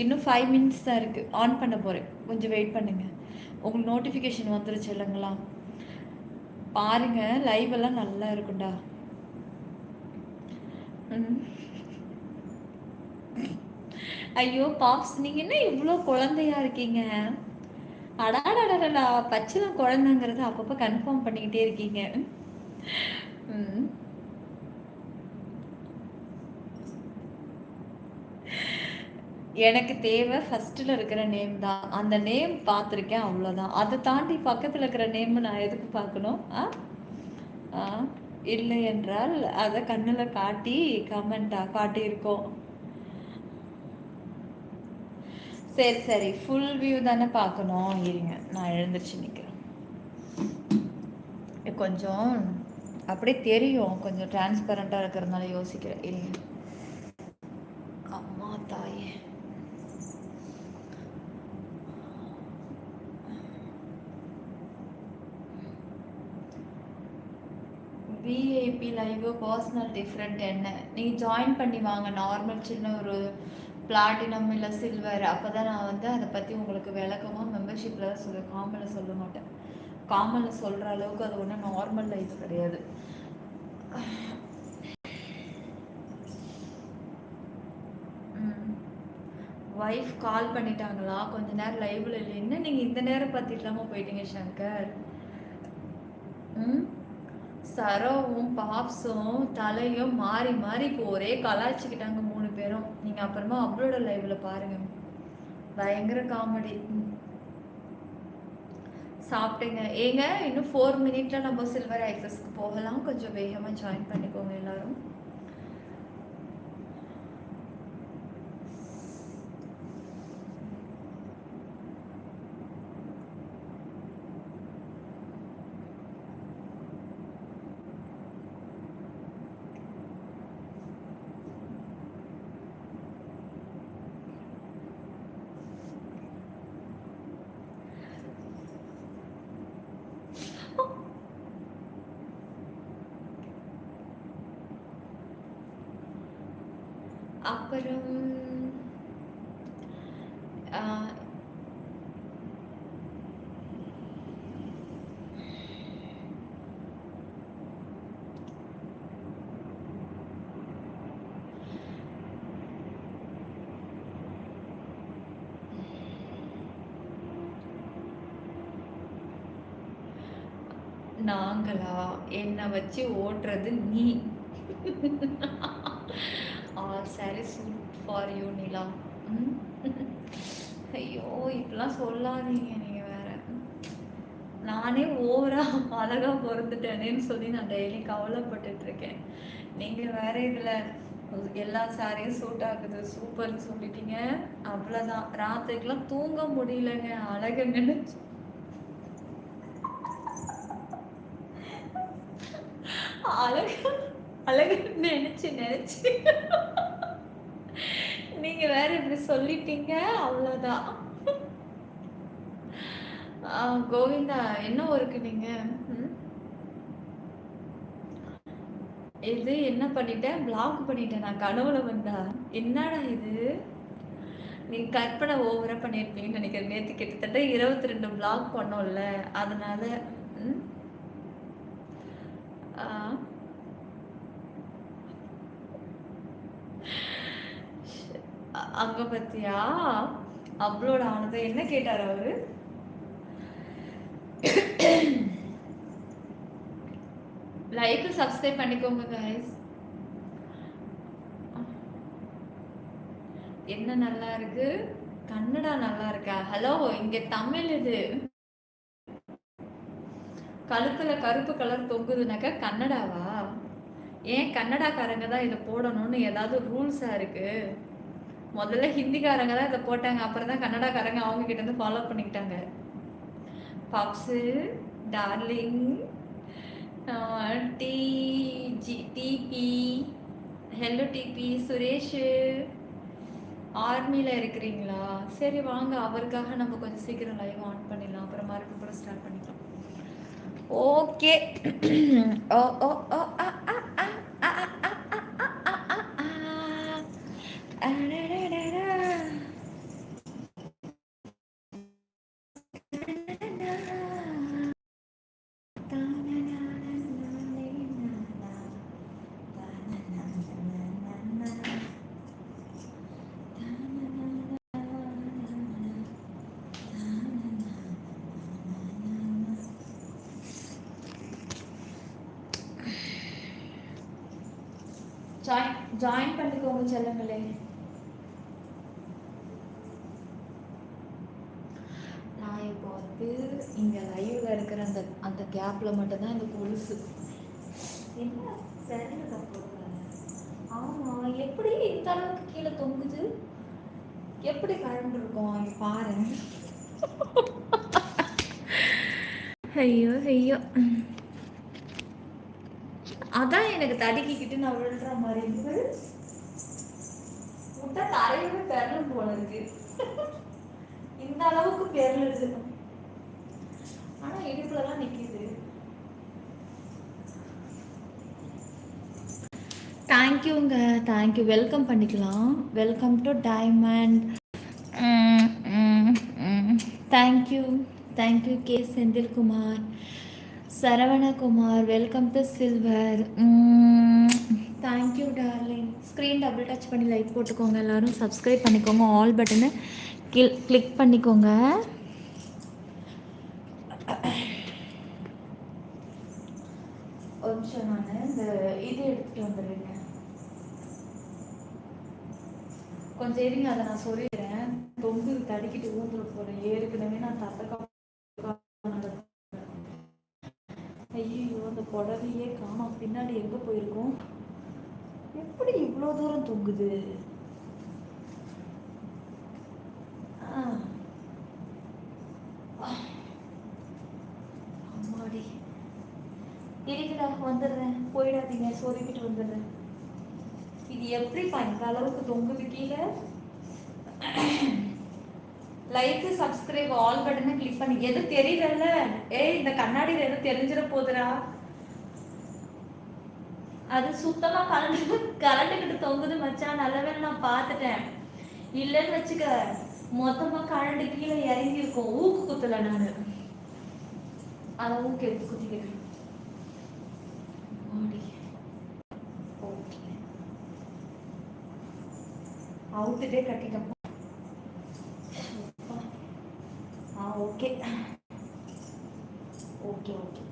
இன்னும் 5 மினிட்ஸ் தான் இருக்குது. ஆன் பண்ண போகிறேன், கொஞ்சம் வெயிட் பண்ணுங்கள். உங்களுக்கு நோட்டிஃபிகேஷன் வந்துருச்சு இல்லைங்களா? பாருங்கள், லைவ் எல்லாம் நல்லா இருக்குண்டா. ஐயோ பாப்ஸ், நீங்கள் என்ன இவ்வளோ குழந்தையா இருக்கீங்க? அடாடா, பச்சைலாம் குழந்தைங்கிறத அப்பப்போ கன்ஃபார்ம் பண்ணிக்கிட்டே இருக்கீங்க. எனக்கு தேவை ஃபஸ்ட்டில் இருக்கிற நேம் தான். அந்த நேம் பார்த்துருக்கேன், அவ்வளோதான். அதை தாண்டி பக்கத்தில் இருக்கிற நேம் நான் எதுக்கு பார்க்கணும்? இல்லை என்றால் அதை கண்ணில் காட்டி கமெண்ட்டாக காட்டியிருக்கோம். சரி ஃபுல் வியூ தானே பார்க்கணும். இருங்க, நான் எழுந்திரிச்சு நிற்கிறேன். கொஞ்சம் அப்படியே தெரியும், கொஞ்சம் டிரான்ஸ்பரண்ட்டாக இருக்கிறதுனால யோசிக்கிறேன். இருங்க. அம்மா தாயே, விஐபி லைவ் பர்சனல் டிஃப்ரெண்ட் என்ன? நீங்கள் ஜாயின் பண்ணி வாங்க. நார்மல் சின்ன ஒரு பிளாட்டினம் இல்லை சில்வர், அப்போ தான் நான் வந்து அதை பற்றி உங்களுக்கு விளக்கமாக மெம்பர்ஷிப்பில் தான் சொல்லுவேன். காமனில் சொல்ல மாட்டேன். காமனில் சொல்கிற அளவுக்கு அது ஒன்றும் நார்மல் லைஃப் கிடையாது. ஒய்ஃப் கால் பண்ணிட்டாங்களா? கொஞ்ச நேரம் லைவில் இல்லை. என்ன நீங்கள் இந்த நேரம் பார்த்துட்டு இல்லாமல் போயிட்டீங்க சங்கர்? சரோவும் பாப்ஸும் தலையும் மாறி மாறி இப்போ ஒரே கலாய்ச்சிக்கிட்டாங்க 3 பேரும். நீங்கள் அப்புறமா அப்லோட லைவில் பாருங்கள், பயங்கர காமெடி. சாப்பிட்டேங்க. ஏங்க இன்னும் 4 மினிட்ல நம்ம சில்வர் ஆக்சஸ்க்கு போகலாம். கொஞ்சம் வேகமாக ஜாயின் பண்ணிக்கோங்க எல்லாரும். அப்புறம் நாங்களா? என்ன வச்சு ஓட்டுறது நீ. ஆல் சாரீஸ் ஃபார் யூ நிலா. ம். ஐயோ! இப்படிலாம் சொல்லாதீங்க நீங்க வேற. நானே ஓவரா அழகா பொறந்துட்டேனேன்னு சொல்லி நான் டெய்லி கவலைப்பட்டுட்டு இருக்கேன். நீங்க வேற இதுல எல்லா சாரியும் சூட் ஆகுது சூப்பர்னு சொல்லிட்டீங்க. அவ்வளோதான். ராத்திரிக்கெல்லாம் தூங்க முடியலங்க. அழகுங்கன்னு அழகு அழகு நினைச்சு நினைச்சு நீங்க வேற இப்படி சொல்லிட்டீங்க. அவ்வளோதான். கோவிந்தா என்ன ஒர்க்கு நீங்க? ம்? இது என்ன பண்ணிட்டேன்? பிளாக் பண்ணிட்டேன். நான் கனவுல வந்தா என்னடா இது? நீ கற்பனை ஓவரா பண்ணியிருப்பீங்கன்னு நினைக்கிறேன். நேற்று கிட்டத்தட்ட 22 பிளாக் பண்ணோம்ல, அதனால ம், ஆ, அங்க பத்தியா அப்லோட் ஆனது என்ன கேட்டார் அவரு? லைக் சப்ஸ்கிரைப் பண்ணிக்கோங்க கைஸ். என்ன நல்லா இருக்கு? கன்னடா நல்லா இருக்கா? ஹலோ, இங்க தமிழ் இது. கழுத்துல கருப்பு கலர் தொங்குதுனாக்கா கன்னடாவா? ஏன் கன்னடாக்காரங்க தான் இதை போடணும்னு ஏதாவது ரூல்ஸா இருக்கு? முதல்ல ஹிந்திக்காரங்க தான் இதை போட்டாங்க, அப்புறம் தான் கன்னடாக்காரங்க அவங்க கிட்ட இருந்து ஃபாலோ பண்ணிக்கிட்டாங்க. Puffs, darling, DP, hello DP, Suresh ஆர்மியில் இருக்கிறீங்களா? சரி வாங்க, அவருக்காக நம்ம கொஞ்சம் சீக்கிரம் லைவ் ஆன் பண்ணிடலாம், அப்புறம் மறுபடியும் கூட ஸ்டார்ட் பண்ணிக்கலாம். ஓகே. ஓ ஓ ஓ ஆ ஆ ஆ ஆ ஆ ஆ ஆ ஜாயின் பண்ணிக்கோங்க செல்லங்களே. நான் இப்போ வந்து இங்கே லைவ்ல இருக்கிற அந்த அந்த கேப்பில் மட்டும்தான் இந்த கொலுசு என்ன சரியில் போடுறாங்க. ஆமாம், எப்படி இந்த அளவுக்கு கீழே தொங்குது? எப்படி கழண்டுருக்கோம் இங்கே பாரு. ஐயோ ஐயோ, அதான் எனக்கு தடுக்கிக்கிட்டு நான் விழுற மாதிரி இருக்கு. முட்டை தரையுமே பெரலும் போல இருக்கு. இந்த அளவுக்கு பெரலுது, ஆனா இடுப்புலதான் நிக்குது. தேங்க்யூங்க, தேங்க்யூ. வெல்கம் பண்ணிக்கலாம். Welcome to diamond. Thank you, thank you K Senthilkumar, Saravanakumar. Welcome to silver. Thank you darling. Screen double touch பண்ணி லைக் போட்டுக்கோங்க. எல்லோரும் சப்ஸ்கிரைப் பண்ணிக்கோங்க. ஆல் பட்டனை கிளிக் பண்ணிக்கோங்க. ஒரு நிமிஷம், நான் இந்த இது எடுத்துகிட்டு வந்துடுறேங்க. கொஞ்சம் இருங்க, அதை நான் சொல்லிடுறேன். தொங்கு தடிக்கிட்டு ஊந்துட போகிறேன். ஏற்கனவே நான் தத்தக்கா. ஐயோ, அந்த புடவையே காணோம். பின்னாடி எங்கே போயிருக்கோம்? எப்படி இவ்வளோ தூரம் தொங்குது? அம்மாடி, இருக்குடா, வந்துடுறேன். போயிடாதீங்க, சொருக்கிட்டு வந்துடுறேன். இது எப்படிப்பா இந்த அளவுக்கு தொங்குது கீழே? லைக் சப்ஸ்கிரைப் ஆல் பட்டனை கிளிக் பண்ணி. எது தெரியல? ஏய், இந்த கண்ணாடியில் எதுவும் தெரிஞ்சிட போதுடா. அது சுத்தமா கரண்டுக்கிட்டு தொங்குது மச்சான். நல்லவே நான் பார்த்துட்டேன். இல்லைன்னு வச்சுக்க, மொத்தமா கரண்டு கீழே இறங்கி இருக்கும். ஊக்கு குத்தல நானு, அதை ஊக்கு எடுத்து குத்திக்கிறேன். அவுட்டுட்டே கட்டிட்டோம். Okay okay okay.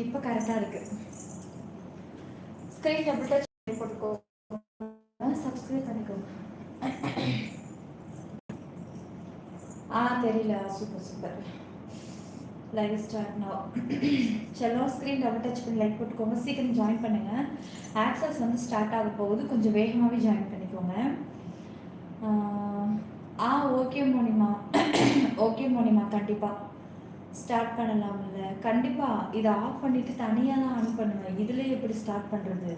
இப்போ கரெக்டாக இருக்குது. ஸ்க்ரீன் டபுள் டச் போட்டுக்கோ, சப்ஸ்கிரைப் பண்ணிக்கோங்க. தெரியல. Super super. Live start now. செல்லோ ஸ்க்ரீன் டபுள் டச் பண்ணி லைக் போட்டுக்கோங்க. சீக்கிரம் ஜாயின் பண்ணுங்கள். ஆக்சஸ் வந்து ஸ்டார்ட் ஆக போகுது. கொஞ்சம் வேகமாகவே ஜாயின் பண்ணிக்கோங்க. ஓகே மோனிமா. ஓகே மோனிமா, கண்டிப்பாக ஸ்டார்ட் பண்ணலாம்ல. கண்டிப்பாக இதை ஆஃப் பண்ணிவிட்டு தனியாக தான் ஆன் பண்ணுவேன். இதில் எப்படி ஸ்டார்ட் பண்ணுறது?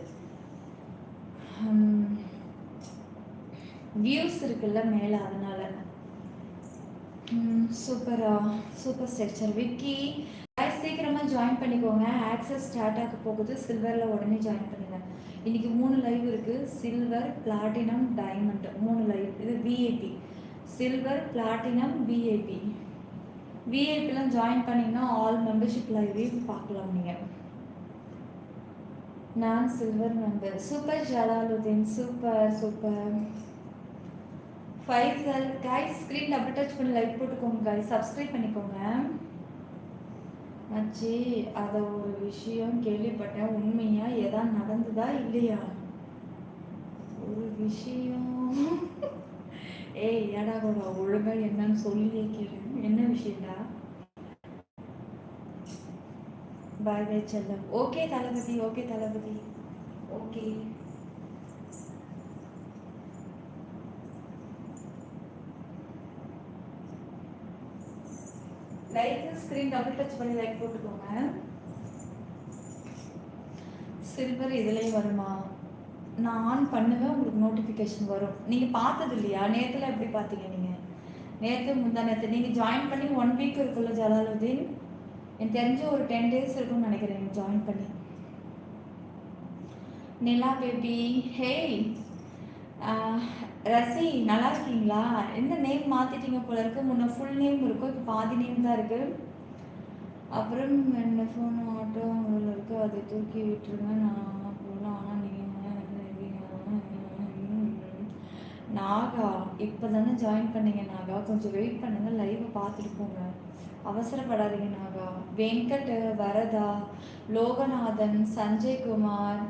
வியூஸ் இருக்குல்ல மேலே, அதனால. சூப்பரா, சூப்பர் ஸ்ட்ரக்சர் விக்கி. சீக்கிரமாக ஜாயின் பண்ணிக்கோங்க. ஆக்சஸ் ஸ்டார்ட் ஆக போகுது. சில்வரில் உடனே ஜாயின் பண்ணுங்கள். இன்றைக்கி 3 லைவ் இருக்குது. Silver, platinum, diamond 3 live. இது விஐபி. Silver, platinum, VIP. விஐபிலாம் ஜாயின் பண்ணிங்கன்னா ஆல் மெம்பர்ஷிப் லைவையும் பார்க்கலாம் நீங்கள். நான் silver member. Super Jalaluddin, super super. Faisal guys screen double touch பண்ணி லைக் போட்டுக்கோங்க கைஸ். சப்ஸ்கிரைப் பண்ணிக்கோங்க. மச்சி, அதை ஒரு விஷயம் கேள்விப்பட்டேன், உண்மையா? எதாவது நடந்ததா இல்லையா? ஒரு விஷயம். ஏய் ஏடா கூட ஒழுங்கா என்னன்னு சொல்லியே கேளு. என்ன விஷயம்டா? பாய் பாய் செல்லம். ஓகே தளபதி, ஓகே தளபதி, okay. Like screen double touch பண்ணி லைக் போட்டுக்கோங்க. சில்வர் இதுலேயே வருமா? நான் ஆன் பண்ணுவேன், உங்களுக்கு நோட்டிஃபிகேஷன் வரும். நீங்கள் பார்த்தது இல்லையா? நேற்றுல எப்படி பார்த்தீங்க நீங்கள்? நேற்று முந்தா நேற்று நீங்கள் ஜாயின் பண்ணி 1 வீக் இருக்குல்ல ஜலாலுதீன்? எனக்கு தெரிஞ்ச ஒரு 10 days இருக்குன்னு நினைக்கிறேன் நீங்கள் ஜாயின் பண்ணி. நிலா பேபி, ஹேய் ரசி, நல்லா இருக்கீங்களா? எந்த நேம் மாற்றிட்டீங்க போல இருக்கு. முன்ன ஃபுல் நேம் இருக்கும், இப்போ பாதி நேம் தான் இருக்குது. அப்புறம் என்ன ஃபோன் ஆட்டோ அதில் இருக்குது, அதை தூக்கி விட்டுருங்க. நான் போகலாம். ஆனால் நீங்கள் நாகா இப்போ தானே ஜாயின் பண்ணீங்க நாகா, கொஞ்சம் வெயிட் பண்ணுங்கள். லைவை பார்த்துட்டு போங்க, அவசரப்படாதீங்க நாகா. வெங்கட், வரதா, லோகநாதன், சஞ்சய்குமார்.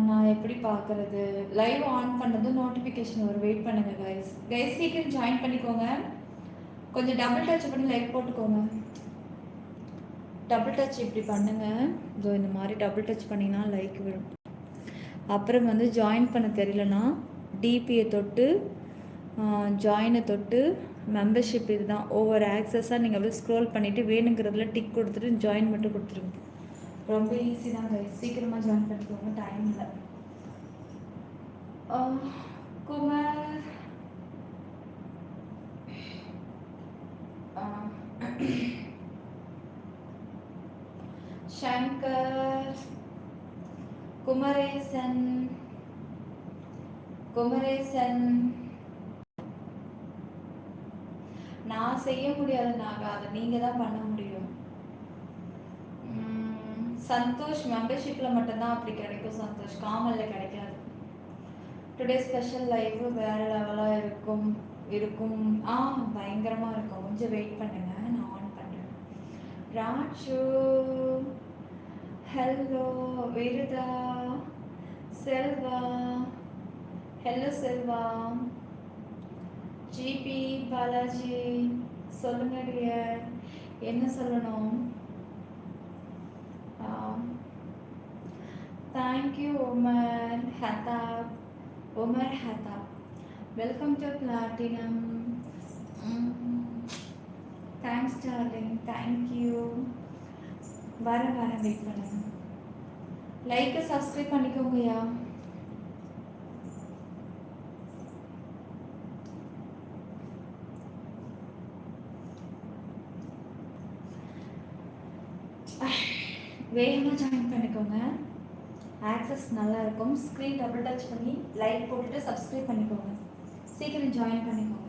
நான் எப்படி பார்க்குறது? லைவ் ஆன் பண்ணது நோட்டிஃபிகேஷன் ஒரு வெயிட் பண்ணுங்கள் கைஸ். கைஸ் சீக்கிரம் ஜாயின் பண்ணிக்கோங்க. கொஞ்சம் டபுள் டச் பண்ணி லைக் போட்டுக்கோங்க. டபுள் டச் இப்படி பண்ணுங்கள். ஸோ இந்த மாதிரி டபுள் டச் பண்ணிங்கன்னா லைக் விடும். அப்புறம் வந்து ஜாயின் பண்ண தெரியலனா டிபியை தொட்டு ஜாயினை தொட்டு மெம்பர்ஷிப் இதுதான். ஒவ்வொரு ஆக்சஸாக நீங்கள் அப்படியே ஸ்க்ரோல் பண்ணிவிட்டு வேணுங்கிறதுல டிக் கொடுத்துட்டு ஜாயின் மட்டும் கொடுத்துருங்க. ரொம்ப ஈஸி தான் கைஸ். சீக்கிரமாக ஜாயின் பண்ணிக்கோங்க, டைம் இல்லை. குமார், சங்கர், குமரேசன், குமரேசன். நான் செய்ய முடியாது நாகா, அதை நீங்கள் தான் பண்ண முடியும். சந்தோஷ், மெம்பர்ஷிப்பில் மட்டும்தான் அப்படி கிடைக்கும் சந்தோஷ், காமலில் கிடைக்காது. டுடே ஸ்பெஷல் லைவ் வேறு லெவலாக இருக்கும். பயங்கரமாக இருக்கும். கொஞ்சம் வெயிட் பண்ணுங்க, நான் ஆன் பண்ணுறேன். ராஜு, ஹலோ. விருதா, செல்வா, ஹலோ செல்வா. ஜிபி பாலாஜி, சொல்லுங்க டியர், என்ன சொல்லணும்? Thank you Umar Hattab. Umar Hattab, welcome to platinum. Thanks darling, thank you. வரேன் வெயிட் பண்ணுங்க. லைக்கை சப்ஸ்கிரைப் பண்ணிக்கோங்கய்யா. வேகமாக ஜாயின் பண்ணிக்கோங்க. ஆக்சஸ் நல்லா இருக்கும். ஸ்க்ரீன் டபுள் டச் பண்ணி லைக் போட்டுட்டு சப்ஸ்கிரைப் பண்ணிக்கோங்க. சீக்கிரம் ஜாயின் பண்ணிக்கோங்க.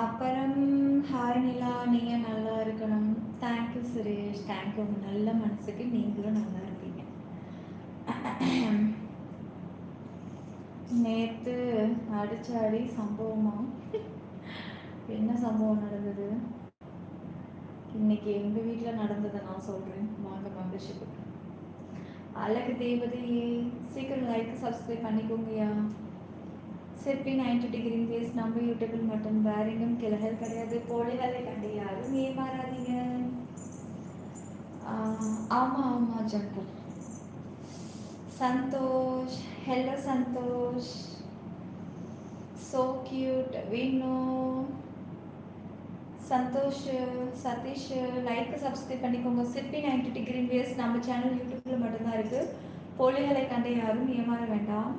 அப்புறம் ஹாய் நிலா, நீங்கள் நல்லா இருக்கணும். Thank you Suresh, thank you. உங்கள் நல்ல மனசுக்கு நீங்களும் நல்லா இருப்பீங்க. நேற்று அடிச்ச அடி சம்பவமா? என்ன சம்பவம் நடந்தது? இன்னைக்கு எங்கள் வீட்டில் நடந்ததை நான் சொல்கிறேன், வாங்க மெம்பர்ஷிப்புக்கு. அழகு தேவதையே, சீக்கிரம் லைக் சப்ஸ்கிரைப் பண்ணிக்கோங்கய்யா. சிற்பி 90 டிகிரி பேஸ் நம்ம யூடியூபில் மட்டும், வேற எங்கும் கிளகல் கிடையாது. போலிகளை கண்டு யாரும் ஏமாறாதீங்க. ஆமாம் ஆமாம் jungle. Santhosh, hello Santhosh, so cute. Vinu, Santhosh, Sathish, like subscribe பண்ணிக்கோங்க. சிற்பி 90 டிகிரி வேஸ் நம்ம சேனல் யூடியூப்ல மட்டும்தான் இருக்கு. போலிகளை கண்டு யாரும் ஏமாற வேண்டாம்.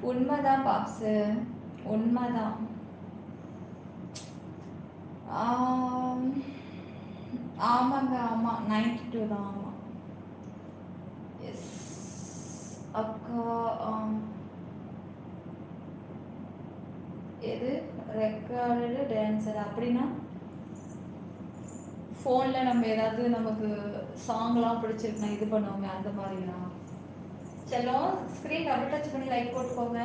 உண்மைதான் பாப்ஸு, உண்மைதான். ஆமாங்க, ஆமாம் 92 தான். ஆமாம், எஸ் அக்கா. எது ரெக்கார்டு டான்ஸர் அப்படின்னா? ஃபோனில் நம்ம ஏதாவது நமக்கு சாங்லாம் பிடிச்சிருக்குன்னா இது பண்ணுவோமே, அந்த மாதிரிலாம். சலோ ஸ்க்ரீன் டபுள் டச் பண்ணி லைக் போட்டுக்கோங்க,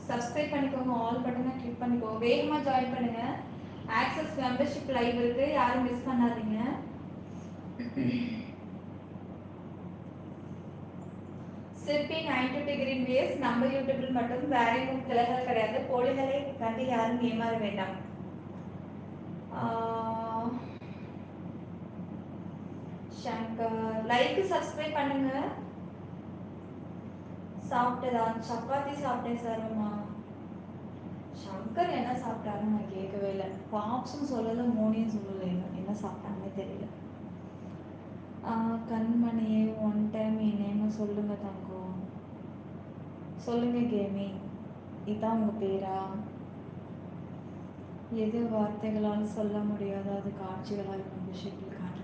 சப்ஸ்கிரைப் பண்ணிக்கோங்க, ஆல் பட்டனை கிளிக் பண்ணிக்கோங்க, வேகமாக ஜாயின் பண்ணுங்கள். ஆக்சஸ் மெம்பர்ஷிப் லைவ் இருக்கு, யாரும் மிஸ் பண்ணாதீங்க. சிற்பி 90 டிகிரி வேஸ் நம்ம யூடியூபில் மட்டும், வேற எங்கும் கிளைகள் கிடையாது. போலிகளை கண்டு யாரும் ஏமாற வேண்டாம். சங்கர் லைக் சப்ஸ்கிரைப் பண்ணுங்க. சாப்பிட்டதா? சப்பாத்தி சாப்பிட்டேன் சார்மா. சங்கர் என்ன சாப்பிட்டாருன்னு நான் கேட்கவே இல்லை. பாப்ஸும் சொல்லலை, மோனியும் சொல்லலை, என்ன சாப்பிட்டாங்கன்னே தெரியல. கண்மணியே, ஒன் டைம் என் நேமை சொல்லுங்க தங்கம், சொல்லுங்க கேமிங், இதான் உங்கள் பேரா? எது வார்த்தைகளால் சொல்ல முடியாத அது காட்சிகளால் மெம்பர்ஷிப்பில் காட்டப்படுகிறது.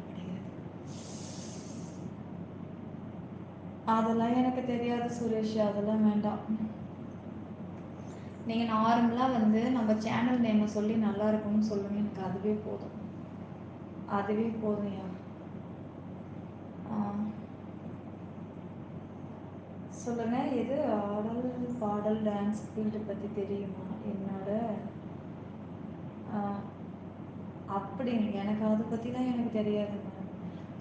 அதெல்லாம் எனக்கு தெரியாது சுரேஷ், அதெல்லாம் வேண்டாம். நீங்கள் நார்மலாக வந்து நம்ம சேனல் நேமை சொல்லி நல்லா இருக்கும்னு சொல்லுங்கள், எனக்கு அதுவே போதும், அதுவே போதும். யா சொல்லுங்கள், எது ஆடல் பாடல் டான்ஸ் ஃபீல்டு பற்றி தெரியுமா? என்னோட அப்படி எனக்கு அதை பற்றிலாம் எனக்கு தெரியாது.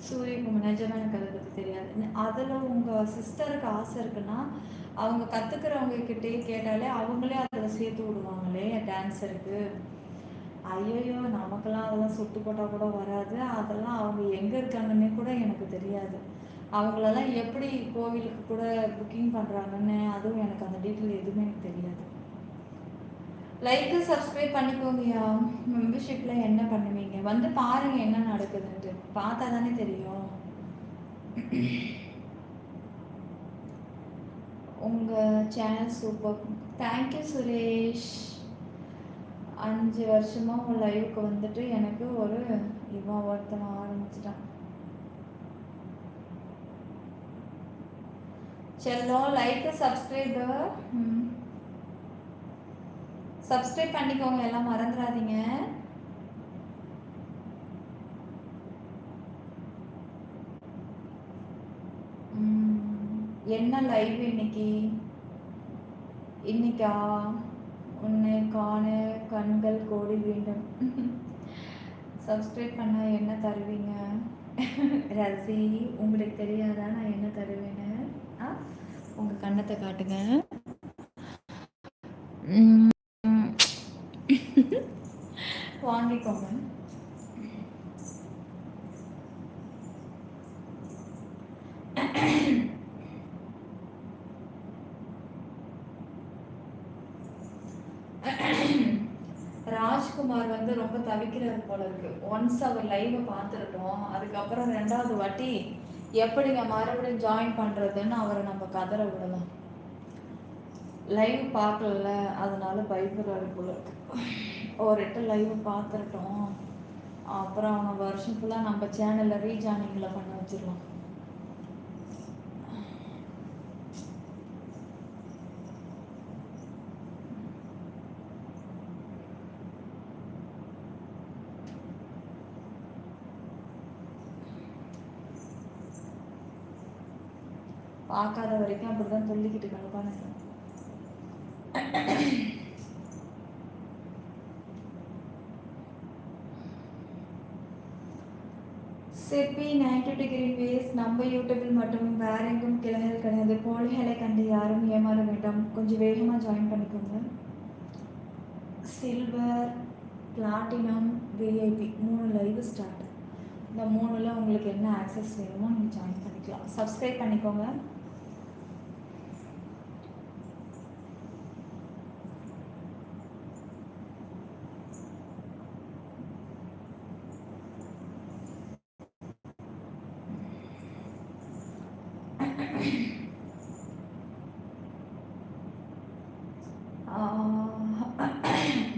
சூரியகுமார் நிஜமாக எனக்கு அதை பற்றி தெரியாது. அதில் உங்கள் சிஸ்டருக்கு ஆசை இருக்குன்னா அவங்க கற்றுக்கிறவங்க கிட்டே கேட்டாலே அவங்களே அதில் சேர்த்து விடுவாங்களே டான்ஸருக்கு. ஐயோ, நமக்கெல்லாம் அதெல்லாம் சுட்டு போட்டால் கூட வராது. அதெல்லாம் அவங்க எங்கே இருக்காங்கன்னே கூட எனக்கு தெரியாது. அவங்களெல்லாம் எப்படி கோவிலுக்கு கூட புக்கிங் பண்ணுறாங்கன்னு அதுவும் எனக்கு அந்த டீட்டெயில் எதுவுமே எனக்கு தெரியாது. Like subscribe பண்ணிக்கோங்கய்யா. மெம்பர்ஷிப்பில் என்ன பண்ணுவீங்க வந்து பாருங்கள், என்ன நடக்குதுன்ட்டு பார்த்தா தானே தெரியும். உங்கள் சேனல் சூப்பர், தேங்க்யூ சுரேஷ். 5 வருஷமாக உங்கள் லைவுக்கு வந்துட்டு எனக்கு ஒரு இவன் ஒருத்தன் ஆரம்பிச்சிட்டான். செல்லம் லைக்கு சப்ஸ்கிரைபர் சப்ஸ்கிரைப் பண்ணிக்கோங்க, எல்லாம் மறந்துடாதீங்க. என்ன லைவ் இன்னைக்கா? உன்னை காண கண்கள் கோடி வேண்டும். சப்ஸ்கிரைப் பண்ணால் என்ன தருவீங்க? ரசி, உங்களுக்கு தெரியாதா நான் என்ன தருவேன்னு? உங்கள் கண்ணத்தை காட்டுங்க. வாங்கிக்கோங்க. ராஜ்குமார் வந்து ரொம்ப தவிக்கிறாரு போல இருக்கு. ஒன்ஸ் அவர் லைவை பார்த்துருட்டோம், அதுக்கப்புறம் 2வது வாட்டி எப்படிங்க மறுபடியும் ஜாயின் பண்ணுறதுன்னு அவரை நம்ம கதற விடலாம். லைவ் பார்க்கல, அதனால பயப்படுறாரு போல இருக்கு. ஒரு 8 லைவ் பார்த்துருட்டோம், அப்புறம் அவனை வருஷம் ஃபுல்லாக நம்ம சேனலில் ரீஜாயினிங்கில் பண்ண வச்சிடலாம். பார்க்காத வரைக்கும் அப்படி தான் சொல்லிக்கிட்டு கிடப்பானுங்க. சிற்பி 90 டிகிரி பேஸ் நம்ம யூடியூபில் மட்டும் வேற எங்கும் கிளைகள் கிடையாது. போலிகளை கண்டு யாரும் ஏமாற வேண்டாம். கொஞ்சம் வேகமாக ஜாயின் பண்ணிக்கோங்க. Silver, platinum, VIP 3 live start. இந்த 3ல் உங்களுக்கு என்ன ஆக்சஸ் வேணுமோ நீங்கள் ஜாயின் பண்ணிக்கலாம். சப்ஸ்கிரைப் பண்ணிக்கோங்க.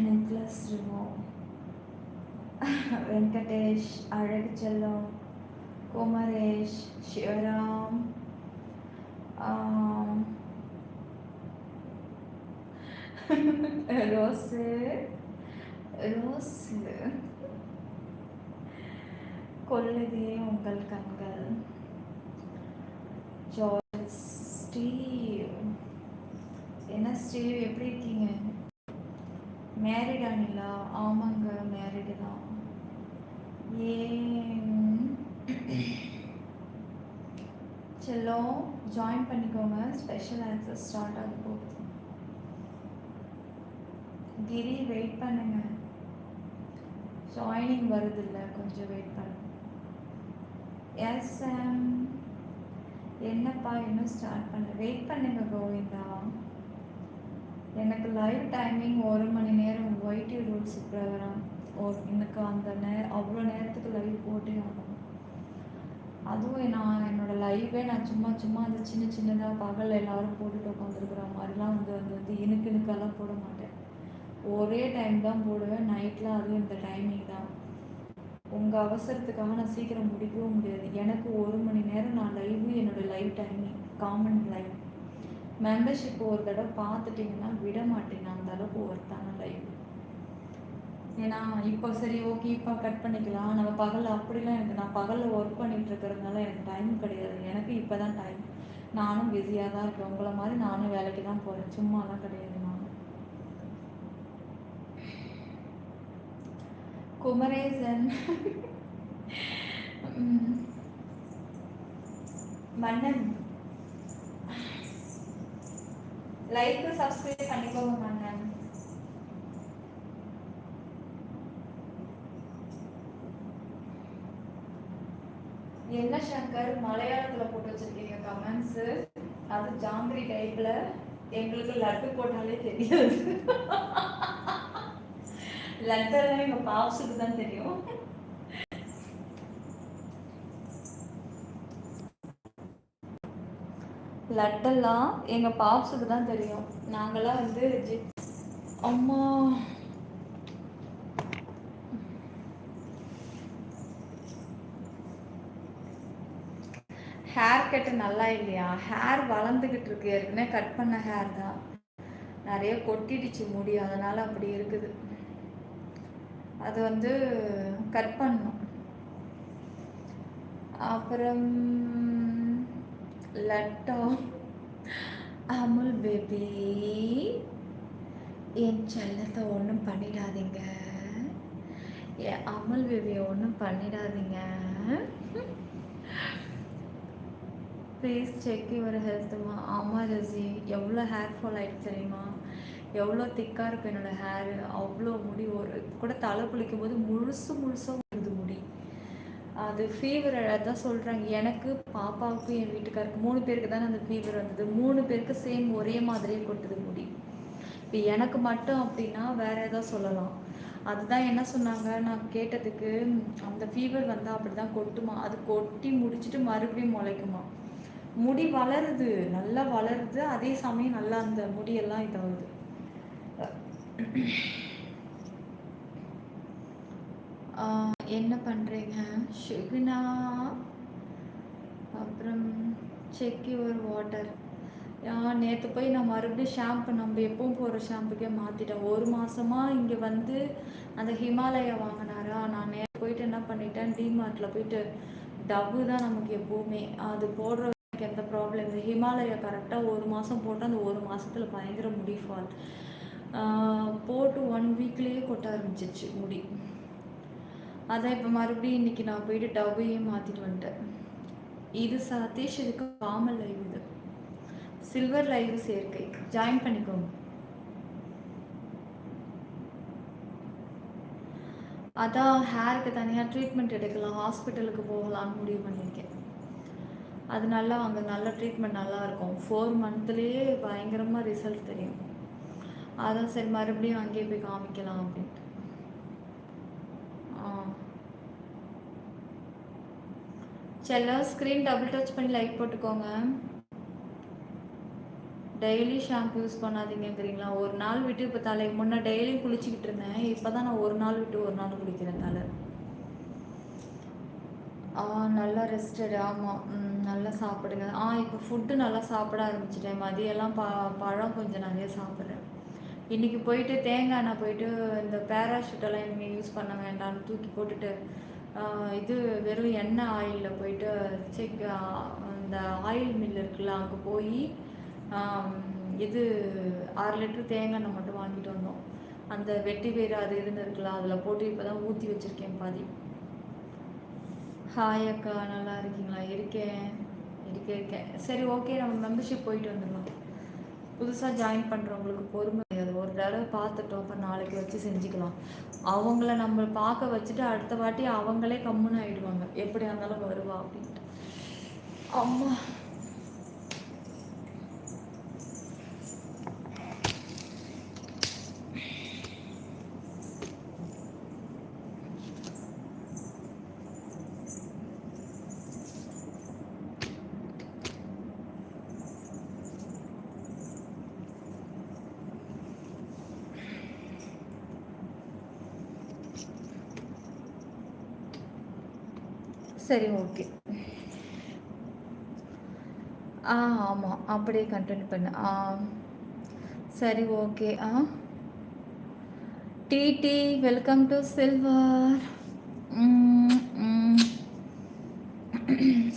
நெக்லஸ் ரிமூவ், வெங்கடேஷ், அழகு செல்லம், குமரேஷ், சிவராம், ரோஸு ரோஸு கொல்லுதே உங்கள் கண்கள், ஜார்ஜ், ஸ்டீவ். என்ன ஸ்டீவ் எப்படி இருக்கீங்க? மேரிடா நிலா? ஆமாங்க மேரிடு தான். செல்லம் ஜாயின் பண்ணிக்கோங்க. ஸ்பெஷல் ஆக்சஸ் ஸ்டார்ட் ஆக போகுது. கிரி வெயிட் பண்ணுங்க, ஜாயினிங் வருது இல்லை, கொஞ்சம் வெயிட் பண்ணுங்க. எஸ் என்னப்பா இன்னும் ஸ்டார்ட் பண்ண, வெயிட் பண்ணுங்க கோவிந்தா. எனக்கு லைவ் டைமிங் 1 மணி நேரம். ஒய்டி ரூல்ஸ் ப்ரோக்ராம் எனக்கு அந்த அவ்வளோ நேரத்துக்கு லைவ் போட்டே ஆகணும். அதுவும் நான் என்னோடய லைவே நான் சும்மா அந்த சின்னதாக பகல் எல்லோரும் போட்டுட்டு உட்காந்துருக்குற மாதிரிலாம் வந்து இனுக்கெல்லாம் போட மாட்டேன். ஒரே டைம் தான் போடுவேன், நைட்டில். அதுவும் இந்த டைமிங் தான். உங்கள் அவசரத்துக்காக நான் சீக்கிரம் முடிக்கவும் முடியாது. எனக்கு 1 மணி நேரம் நான் லைவு, என்னோடய live timing common live. Membership ஒரு தடவை பார்த்துட்டிங்கன்னா விட மாட்டேங்க, அந்த அளவுக்கு ஒர்த்தான லைவ். ஏன்னா இப்போ சரி ஓகே இப்போ கட் பண்ணிக்கலாம், நம்ம பகலில் அப்படிலாம் நான் பகலில் ஒர்க் பண்ணிகிட்டு இருக்கிறதுனால எனக்கு டைம் கிடையாது. எனக்கு இப்போ தான் டைம். நானும் பிஸியாக தான் இருக்கேன். உங்களை மாதிரி நானும் வேலைக்கு தான் போகிறேன், சும்மாலாம் கிடையாது. நான் குமரேசன் மன்னன் லைக் சப்ஸ்கிரைப் பண்ணிக்கோங்க மன்னன். என்ன சங்கர் மலையாளத்தில் போட்டு வச்சிருக்கீங்க கமெண்ட்ஸு? அது ஜாங்கிரி டைப்பில். எங்களுக்கு லட்டு போட்டாலே தெரியாது. லட்டெல்லாம் எங்கள் பாப்ஸுக்கு தான் தெரியும். லட்டெல்லாம் எங்கள் பாப்ஸுக்கு தான் தெரியும். நாங்களாம் அம்மா ஹேர் கட்டு நல்லா இல்லையா? ஹேர் வளர்ந்துக்கிட்டு இருக்கு, ஏற்கனவே கட் பண்ண ஹேர் தான், நிறைய கொட்டிடுச்சு முடி, அதனால் அப்படி இருக்குது. அது கட் பண்ணணும். அப்புறம் லட்டோ அமுல் பேபி, என் செல்லத்தை ஒன்றும் பண்ணிடாதீங்க, என் அமுல் பேபியை ஒன்றும் பண்ணிடாதீங்க. ப்ளீஸ் செக் யுவர் ஹெல்த்துமா. ஆமாம் ரசி, எவ்வளோ ஹேர் ஃபால் ஆகிட்டு தெரியுமா? எவ்வளோ திக்காக இருக்கும் என்னோடய ஹேரு. அவ்வளோ முடி ஒரு கூட தலை குளிக்கும் போது முழுசாக வருது முடி. அது ஃபீவர் தான் சொல்கிறாங்க. எனக்கு, பாப்பாவுக்கும், என் வீட்டுக்காருக்கு 3 பேருக்கு தானே அந்த ஃபீவர் வந்தது. 3 பேருக்கு சேம் ஒரே மாதிரியே கொட்டுது முடி. இப்போ எனக்கு மட்டும் அப்படின்னா வேறு எதாவது சொல்லலாம். அதுதான் என்ன சொன்னாங்க நான் கேட்டதுக்கு, அந்த ஃபீவர் வந்தால் அப்படி தான் கொட்டுமா, அது கொட்டி முடிச்சுட்டு மறுபடியும் முளைக்குமா. முடி வளருது, நல்லா வளருது, அதே சமயம் நல்லா அந்த முடியெல்லாம் இதாகுது. என்ன பண்ணுறீங்க ஷுகுனா? அப்புறம் செக் யுவர் வாட்டர். நேற்று போய் நான் மறுபடியும் ஷாம்பு, நம்ம எப்பவும் போகிற ஷாம்புக்கே மாற்றிட்டேன். 1 மாதமாக இங்கே அந்த ஹிமாலயா வாங்கினாரா, நான் நேற்று போயிட்டு என்ன பண்ணிட்டேன், டிமார்ட்டில் போயிட்டு டவ்வு தான் நமக்கு எப்போவுமே, அது போடுற எனக்கு எந்த ப்ராப்ளம் இல்லை. ஹிமாலயா கரெக்டாக 1 மாதம் போட்டு அந்த 1 மாதத்தில் பயங்கர முடி ஃபால். போட்டு 1 வீக்லேயே கொட்ட ஆரம்பிச்சிச்சு முடி. அதான் இப்போ மறுபடியும் இன்றைக்கி நான் போயிட்டு டவ்வையே மாற்றிட்டு வந்துட்டேன். இது சதீஷ், இது காமல் லைவ், இது சில்வர் லைவ் சேர்க்கை. ஜாயின் பண்ணிக்கோங்க. அதான் ஹேருக்கு தனியாக ட்ரீட்மெண்ட் எடுக்கலாம், ஹாஸ்பிட்டலுக்கு போகலான்னு முடிவு பண்ணியிருக்கேன். அது நல்லா அங்கே நல்ல ட்ரீட்மெண்ட் நல்லாயிருக்கும். 4 மந்த்லேயே பயங்கரமாக ரிசல்ட் தெரியும். அதான் சரி மறுபடியும் அங்கேயே போய் காமிக்கலாம் அப்படின்ட்டு. செல்ல ஸ்க்ரீன் டபுள் டச் பண்ணி லைக் போட்டுக்கோங்க. டெய்லி ஷாம்பு யூஸ் பண்ணாதீங்கிறீங்களா? ஒரு நாள் விட்டு இப்போ தலைக்கு முன்னே டெய்லியும் குளிச்சுக்கிட்டு இருந்தேன். இப்போ தான் நான் ஒரு நாள் விட்டு ஒரு நாள் குளிக்கிறேன் தலை. நல்லா ரெஸ்டடு. ஆமாம், நல்லா சாப்பிடுங்க. இப்போ ஃபுட்டு நல்லா சாப்பிட ஆரம்பிச்சிட்டேன். மதியெல்லாம் பழம் கொஞ்சம் நிறைய சாப்பிட்றேன். இன்றைக்கி போயிட்டு தேங்காய் எண்ணெய் போயிட்டு இந்த பேராஷூட்டெல்லாம் இனிமேல் யூஸ் பண்ண வேண்டாம்னு தூக்கி போட்டுட்டு இது வெறும் எண்ணெய் ஆயிலில் போயிட்டு இந்த ஆயில் மில் இருக்குல்ல, அங்கே போய் இது 6 லிட்டர் தேங்காய் எண்ணெய் மட்டும் வாங்கிட்டு வந்தோம். அந்த வெட்டி வேறு அது இதுன்னு இருக்குல்ல, அதில் போட்டு இப்போ தான் ஊற்றி வச்சுருக்கேன் பாதி. ஹாய் அக்கா, நல்லா இருக்கீங்களா? இருக்கேன். சரி, ஓகே, நம்ம மெம்பர்ஷிப் போயிட்டு வந்துடலாம். புதுசாக ஜாயின் பண்ணுறவங்களுக்கு பொறுமை கிடையாது. ஒரு தடவை பார்த்துட்டோம், அப்புறம் நாளைக்கு வச்சு செஞ்சுக்கலாம். அவங்கள நம்ம பார்க்க வச்சுட்டு அடுத்த வாட்டி அவங்களே கம்முன்னு ஆகிடுவாங்க. எப்படியா இருந்தாலும் வருவா அப்படின்ட்டு. அம்மா சரி, ஓகே. ஆமாம், அப்படியே கண்டினியூ பண்ணு. சரி, okay. DD welcome to silver.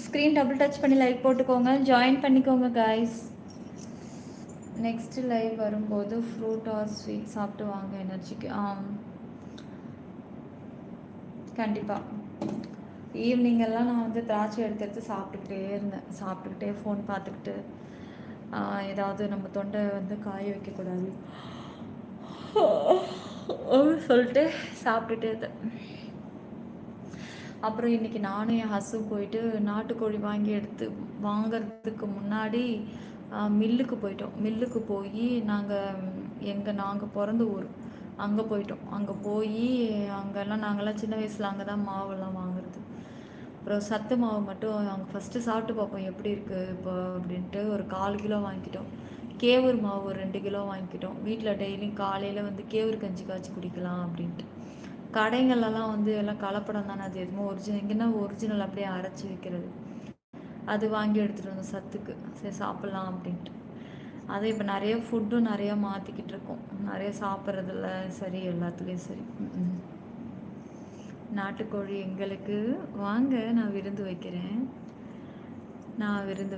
Screen double touch பண்ணி லைக் போட்டுக்கோங்க, ஜாயின் பண்ணிக்கோங்க கைஸ். நெக்ஸ்ட் லைவ் வரும்போது ஃப்ரூட் ஆர் ஸ்வீட் சாப்பிட்டு வாங்க எனர்ஜிக்கு. கண்டிப்பாக ஈவினிங்கெல்லாம் நான் வந்து திராட்சை எடுத்து சாப்பிட்டுக்கிட்டே இருந்தேன். சாப்பிட்டுக்கிட்டே ஃபோன் பார்த்துக்கிட்டு ஏதாவது நம்ம தொண்டை வந்து காய வைக்கக்கூடாது சொல்லிட்டு சாப்பிட்டுட்டே இருந்தேன். அப்புறம் இன்றைக்கி நானும் என் ஹஸ்ஸும் போயிட்டு நாட்டுக்கோழி வாங்கிறதுக்கு முன்னாடி மில்லுக்கு போயிட்டோம். மில்லுக்கு போய் நாங்கள் பிறந்த ஊர் அங்கே போயிட்டோம். அங்கே போய் நாங்கள்லாம் சின்ன வயசில் அங்கே தான் மாவெல்லாம் வாங்குறது. அப்புறம் சத்து மாவு மட்டும் அங்கே ஃபஸ்ட்டு சாப்பிட்டு பார்ப்போம் எப்படி இருக்குது இப்போ அப்படின்ட்டு ஒரு 1/4 கிலோ வாங்கிக்கிட்டோம். கேவுர் மாவு ஒரு 2 கிலோ வாங்கிக்கிட்டோம். வீட்டில் டெய்லியும் காலையில் வந்து கேவுர் கஞ்சி காய்ச்சி குடிக்கலாம் அப்படின்ட்டு. கடைங்கள்லாம் வந்து எல்லாம் கலப்படம் தானே, அது எதுவும் இங்கேன்னா ஒரிஜினல் அப்படியே அரைச்சி வைக்கிறது. அது வாங்கி எடுத்துகிட்டு வந்தோம் சத்துக்கு. சரி சாப்பிட்லாம் அப்படின்ட்டு. அதை இப்போ நிறைய ஃபுட்டும் நிறையா மாற்றிக்கிட்டு இருக்கோம். நிறைய சாப்பிட்றதில்ல, சரி எல்லாத்துலேயும் சரி. நாட்டுக்கோழி எங்களுக்கு வாங்க, நான் விருந்து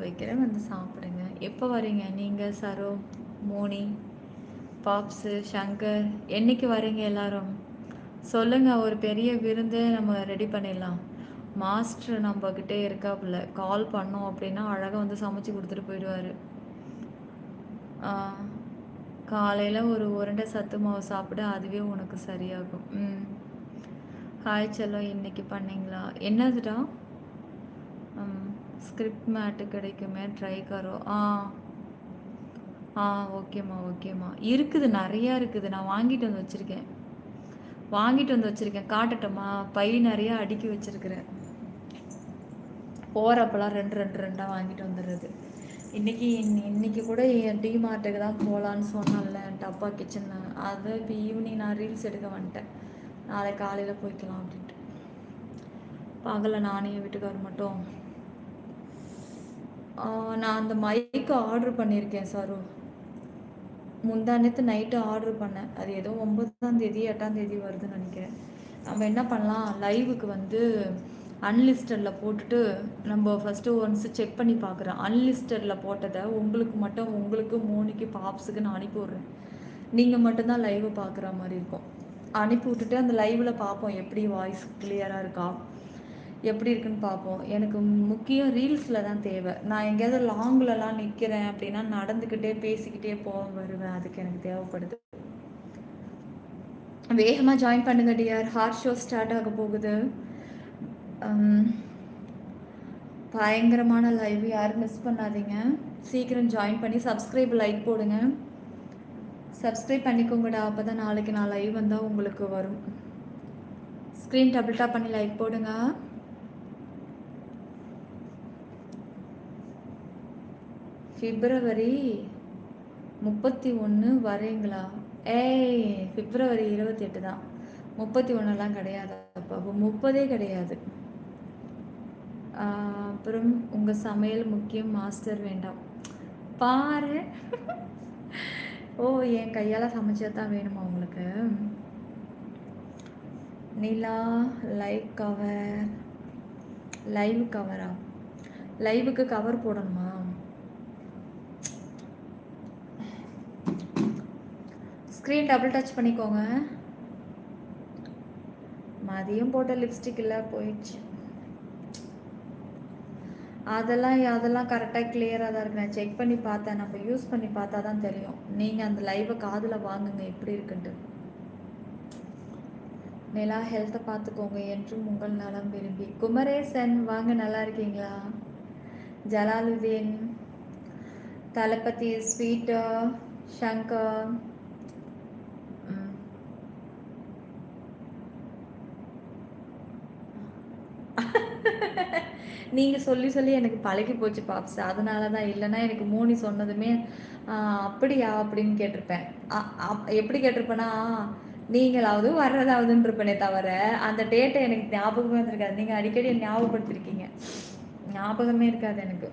வைக்கிறேன், வந்து சாப்பிடுங்க. எப்போ வரீங்க நீங்கள்? சரோ, மோனி, பாப்ஸு, சங்கர், என்றைக்கு வரீங்க எல்லாரும் சொல்லுங்கள். ஒரு பெரிய விருந்து நம்ம ரெடி பண்ணிடலாம். மாஸ்டர் நம்மக்கிட்டே இருக்காப்புல, கால் பண்ணோம் அப்படின்னா அழகாக வந்து சமைச்சு கொடுத்துட்டு போயிடுவார். காலையில் ஒரு உருண்டை சத்து மாவு சாப்பிட, அதுவே உனக்கு சரியாகும். ஹாய் செல்லம், இன்றைக்கி பண்ணிங்களா? என்னதுடா? ஸ்கிரிப்ட் மேட்டு கிடைக்குமே, ட்ரை கரோ. ஓகேம்மா இருக்குது, நிறையா இருக்குது. நான் வாங்கிட்டு வந்து வச்சுருக்கேன். காட்டட்டம்மா? பை நிறையா அடுக்கி வச்சுருக்கிறேன். போகிறப்பெல்லாம் ரெண்டாக வாங்கிட்டு வந்துடுறது. இன்றைக்கி கூட டிமார்ட்டுக்கு தான் போகலான்னு சொன்னால டப்பா கிச்சன். அது இப்போ ஈவினிங் நான் ரீல்ஸ் எடுக்க வந்துட்டேன். நாளை காலையில் போய்க்கலாம் அப்படின்ட்டு. பகலை நானே வீட்டுக்காரர் மட்டும். நான் அந்த மைக்கு ஆர்டர் பண்ணியிருக்கேன் சாரு. முந்தானத்து நைட்டு ஆர்டர் பண்ணேன். அது ஏதோ 9ஆம் தேதி 8ஆம் தேதி வருதுன்னு நினைக்கிறேன். நம்ம என்ன பண்ணலாம், லைவுக்கு வந்து அன்லிஸ்டடில் போட்டுட்டு நம்ம ஃபஸ்ட்டு ஒன்ஸ் செக் பண்ணி பார்க்குறேன். அன்லிஸ்டடில் போட்டதை உங்களுக்கு மட்டும் உங்களுக்கு மோனிக்கு பாப்ஸுக்கு நான் அனுப்பி விட்றேன். நீங்கள் மட்டும்தான் லைவை பார்க்குற மாதிரி இருக்கும். அனுப்பி விட்டுட்டு அந்த லைவில் பார்ப்போம் எப்படி வாய்ஸ் கிளியராக இருக்கா, எப்படி இருக்குன்னு பார்ப்போம். எனக்கு முக்கியம் ரீல்ஸில் தான் தேவை. நான் எங்கேயாவது லாங்கிலலாம் நிற்கிறேன் அப்படின்னா நடந்துக்கிட்டே பேசிக்கிட்டே வருவேன். அதுக்கு எனக்கு தேவைப்படுது. வேகமாக ஜாயின் பண்ணுங்க டியர். ஹார்ட் ஷோ ஸ்டார்ட் ஆக போகுது. பயங்கரமான லைவ், யாரும் மிஸ் பண்ணாதீங்க. சீக்கிரம் ஜாயின் பண்ணி சப்ஸ்கிரைப் லைக் போடுங்க. சப்ஸ்கிரைப் பண்ணிக்கோங்கடா, அப்போ தான் நாளைக்கு நான் லைவ் வந்தால் உங்களுக்கு வரும். ஸ்க்ரீன் டபுள் டாப் பண்ணி லைக் போடுங்க. பிப்ரவரி 31 வரீங்களா? பிப்ரவரி 28 தான். 31 கிடையாது. அப்போ 30 கிடையாது. அப்புறம் உங்கள் சமையல் முக்கியம், மாஸ்டர் வேண்டாம். பாரு. ஓ, என் கையால் சமைச்சது தான் வேணுமா உங்களுக்கு? நிலா லைவ் கவர், லைவ் கவரா? லைவுக்கு கவர் போடணுமா? ஸ்க்ரீன் டபுள் டச் பண்ணிக்கோங்க. மதியம் போட்ட லிப்ஸ்டிக் இல்லை, போயிடுச்சு. அதெல்லாம் கரெக்டாக கிளியராக தான் இருக்கு. நான் செக் பண்ணி பார்த்தேன். நம்ம யூஸ் பண்ணி பார்த்தா தான் தெரியும். நீங்கள் அந்த லைவை காதில் வாங்குங்க எப்படி இருக்குன்ட்டு. நிலா ஹெல்த்தை பார்த்துக்கோங்க, என்றும் உங்கள் நலம் விரும்பி. குமரேசன் வாங்க, நல்லா இருக்கீங்களா? ஜலாலுதீன், தளபதி, ஸ்வீட்டு, சங்கர், நீங்கள் சொல்லி எனக்கு பழகி போச்சு பாப்ஸ். அதனால தான். இல்லைன்னா எனக்கு மோனி சொன்னதுமே அப்படியா அப்படின்னு கேட்டிருப்பேன். எப்படி கேட்டிருப்பேன்னா, நீங்களாவது வர்றதாவதுன்னு இருப்பேனே தவிர அந்த டேட்டை எனக்கு ஞாபகமே இருக்காது. நீங்கள் அடிக்கடி ஞாபகப்படுத்திருக்கீங்க, ஞாபகமே இருக்காது எனக்கு.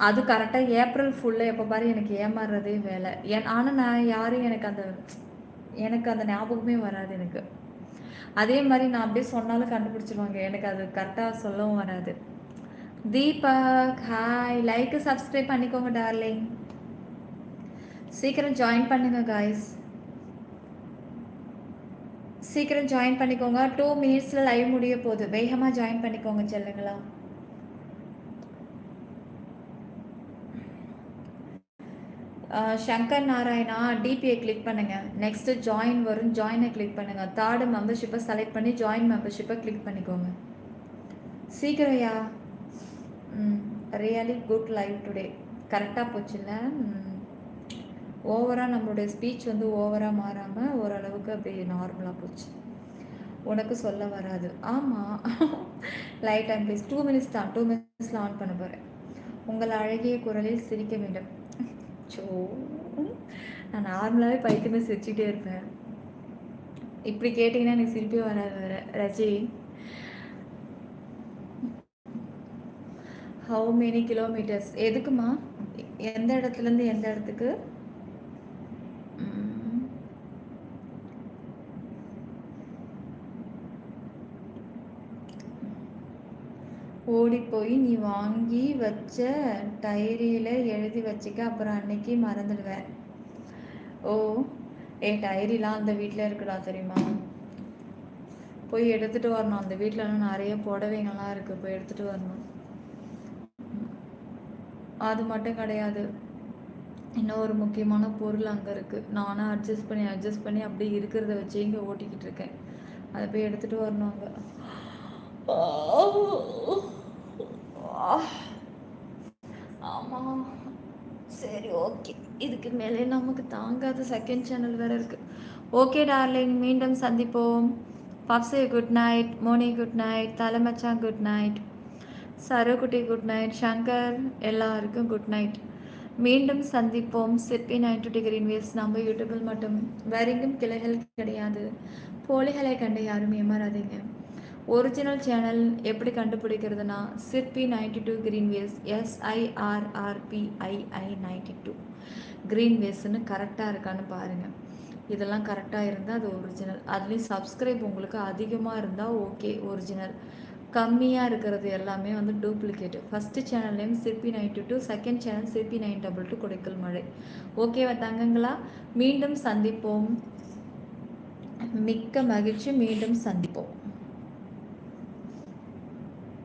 அது கரெக்டாக ஏப்ரல் ஃபுல்லாக எப்போ பாரு எனக்கு ஏமாறுறதே வேலை. ஆனால் நான் யாரும் எனக்கு அந்த ஞாபகமே வராது எனக்கு. அதே மாதிரி நான் அப்படியே சொன்னாலும் கண்டுபிடிச்சிருவாங்க. எனக்கு அது கரெக்டாக சொல்லவும் வராது. தீபக் ஹாய், லைக்கு சப்ஸ்கிரைப் பண்ணிக்கோங்க டார்லிங். சீக்கிரம் ஜாயின் பண்ணுங்க காய்ஸ், சீக்கிரம் ஜாயின் பண்ணிக்கோங்க. 2 மினிட்ஸில் லைவ் முடிய போகுது. வேகமாக ஜாயின் பண்ணிக்கோங்க செல்லுங்களா. சங்கர் நாராயணா, டிபியை கிளிக் பண்ணுங்கள். நெக்ஸ்ட்டு ஜாயின் வரும், ஜாயினை கிளிக் பண்ணுங்கள். 3rd மெம்பர்ஷிப்பை செலக்ட் பண்ணி ஜாயின் மெம்பர்ஷிப்பை கிளிக் பண்ணிக்கோங்க. சீக்கிரம்யா. Really good live today. கரெக்டாக போச்சுல்ல? ஓவராக நம்மளுடைய ஸ்பீச் ஓவராக மாறாமல் ஓரளவுக்கு அப்படியே நார்மலாக போச்சு. உனக்கு சொல்ல வராது. ஆமாம், லைட் டைம் ப்ளீஸ். 2 மினிட்ஸ் தான். 2 மினிட்ஸில் ஆன் பண்ண போகிறேன். உங்கள் அழகிய குரலில் சிரிக்க வேண்டும். ஸோ நான் நார்மலாகவே பைத்தியமே சிரிச்சுக்கிட்டே இருப்பேன். இப்படி கேட்டிங்கன்னா எனக்கு சிரிப்பே வராது வேறு. Raji, how many kilometres? எதுக்குமா? எந்த இடத்துலேருந்து எந்த இடத்துக்கு? ஓடி போய் நீ வாங்கி வச்ச டைரியில் எழுதி வச்சுக்க, அப்புறம் அன்னைக்கு மறந்துடுவேன். ஓ, டைரிலாம் அந்த வீட்டில் இருக்குடா தெரியுமா? போய் எடுத்துகிட்டு வரணும். அந்த வீட்டிலலாம் நிறைய புடவைங்கள்லாம் இருக்குது, போய் எடுத்துகிட்டு வரணும். அது மட்டும் கிடையாது, இன்னும் ஒரு முக்கியமான பொருள் அங்கே இருக்குது. நானும் அட்ஜஸ்ட் பண்ணி அப்படியே இருக்கிறத வச்சு இங்கே ஓட்டிக்கிட்டு இருக்கேன். அதை போய் எடுத்துகிட்டு வரணும் அங்கே. ஆமாம், சரி, ஓகே. இதுக்கு மேலே நமக்கு தாங்காத செகண்ட் சேனல் வேறு இருக்குது. ஓகே டார்லிங், மீண்டும் சந்திப்போம். பப்ஸே good night, Moni good night, தலைமச்சான் குட் நைட், சரோகுட்டி குட் நைட், சங்கர் எல்லாருக்கும் குட் நைட். மீண்டும் சந்திப்போம். சிற்பி 920 கிரீன்வேஸ் நம்ம யூடியூபில் மட்டும். வேற எங்கும் கிளைகள் கிடையாது. போலிகளை கண்டு யாரும் ஏமாறாதீங்க. ஒரிஜினல் சேனல் எப்படி கண்டுபிடிக்கிறதுனா சிற்பி 92 கிரீன்வேஸ், SIRRPII 92 கிரீன்வேஸ்ன்னு கரெக்டாக இருக்கான்னு பாருங்கள். இதெல்லாம் கரெக்டாக இருந்தால் அது ஒரிஜினல். அதுலேயும் சப்ஸ்கிரைப் உங்களுக்கு அதிகமாக இருந்தால் ஓகே ஒரிஜினல். கம்மியாக இருக்கிறது எல்லாமே வந்து டூப்ளிகேட். ஃபஸ்ட்டு சேனல் நேம் சிற்பி922, செகண்ட் சேனல் சிற்பி922 கொடைக்கல் மழை. ஓகேவா தங்கங்களா? மீண்டும் சந்திப்போம். மிக்க மகிழ்ச்சி. மீண்டும் சந்திப்போம்.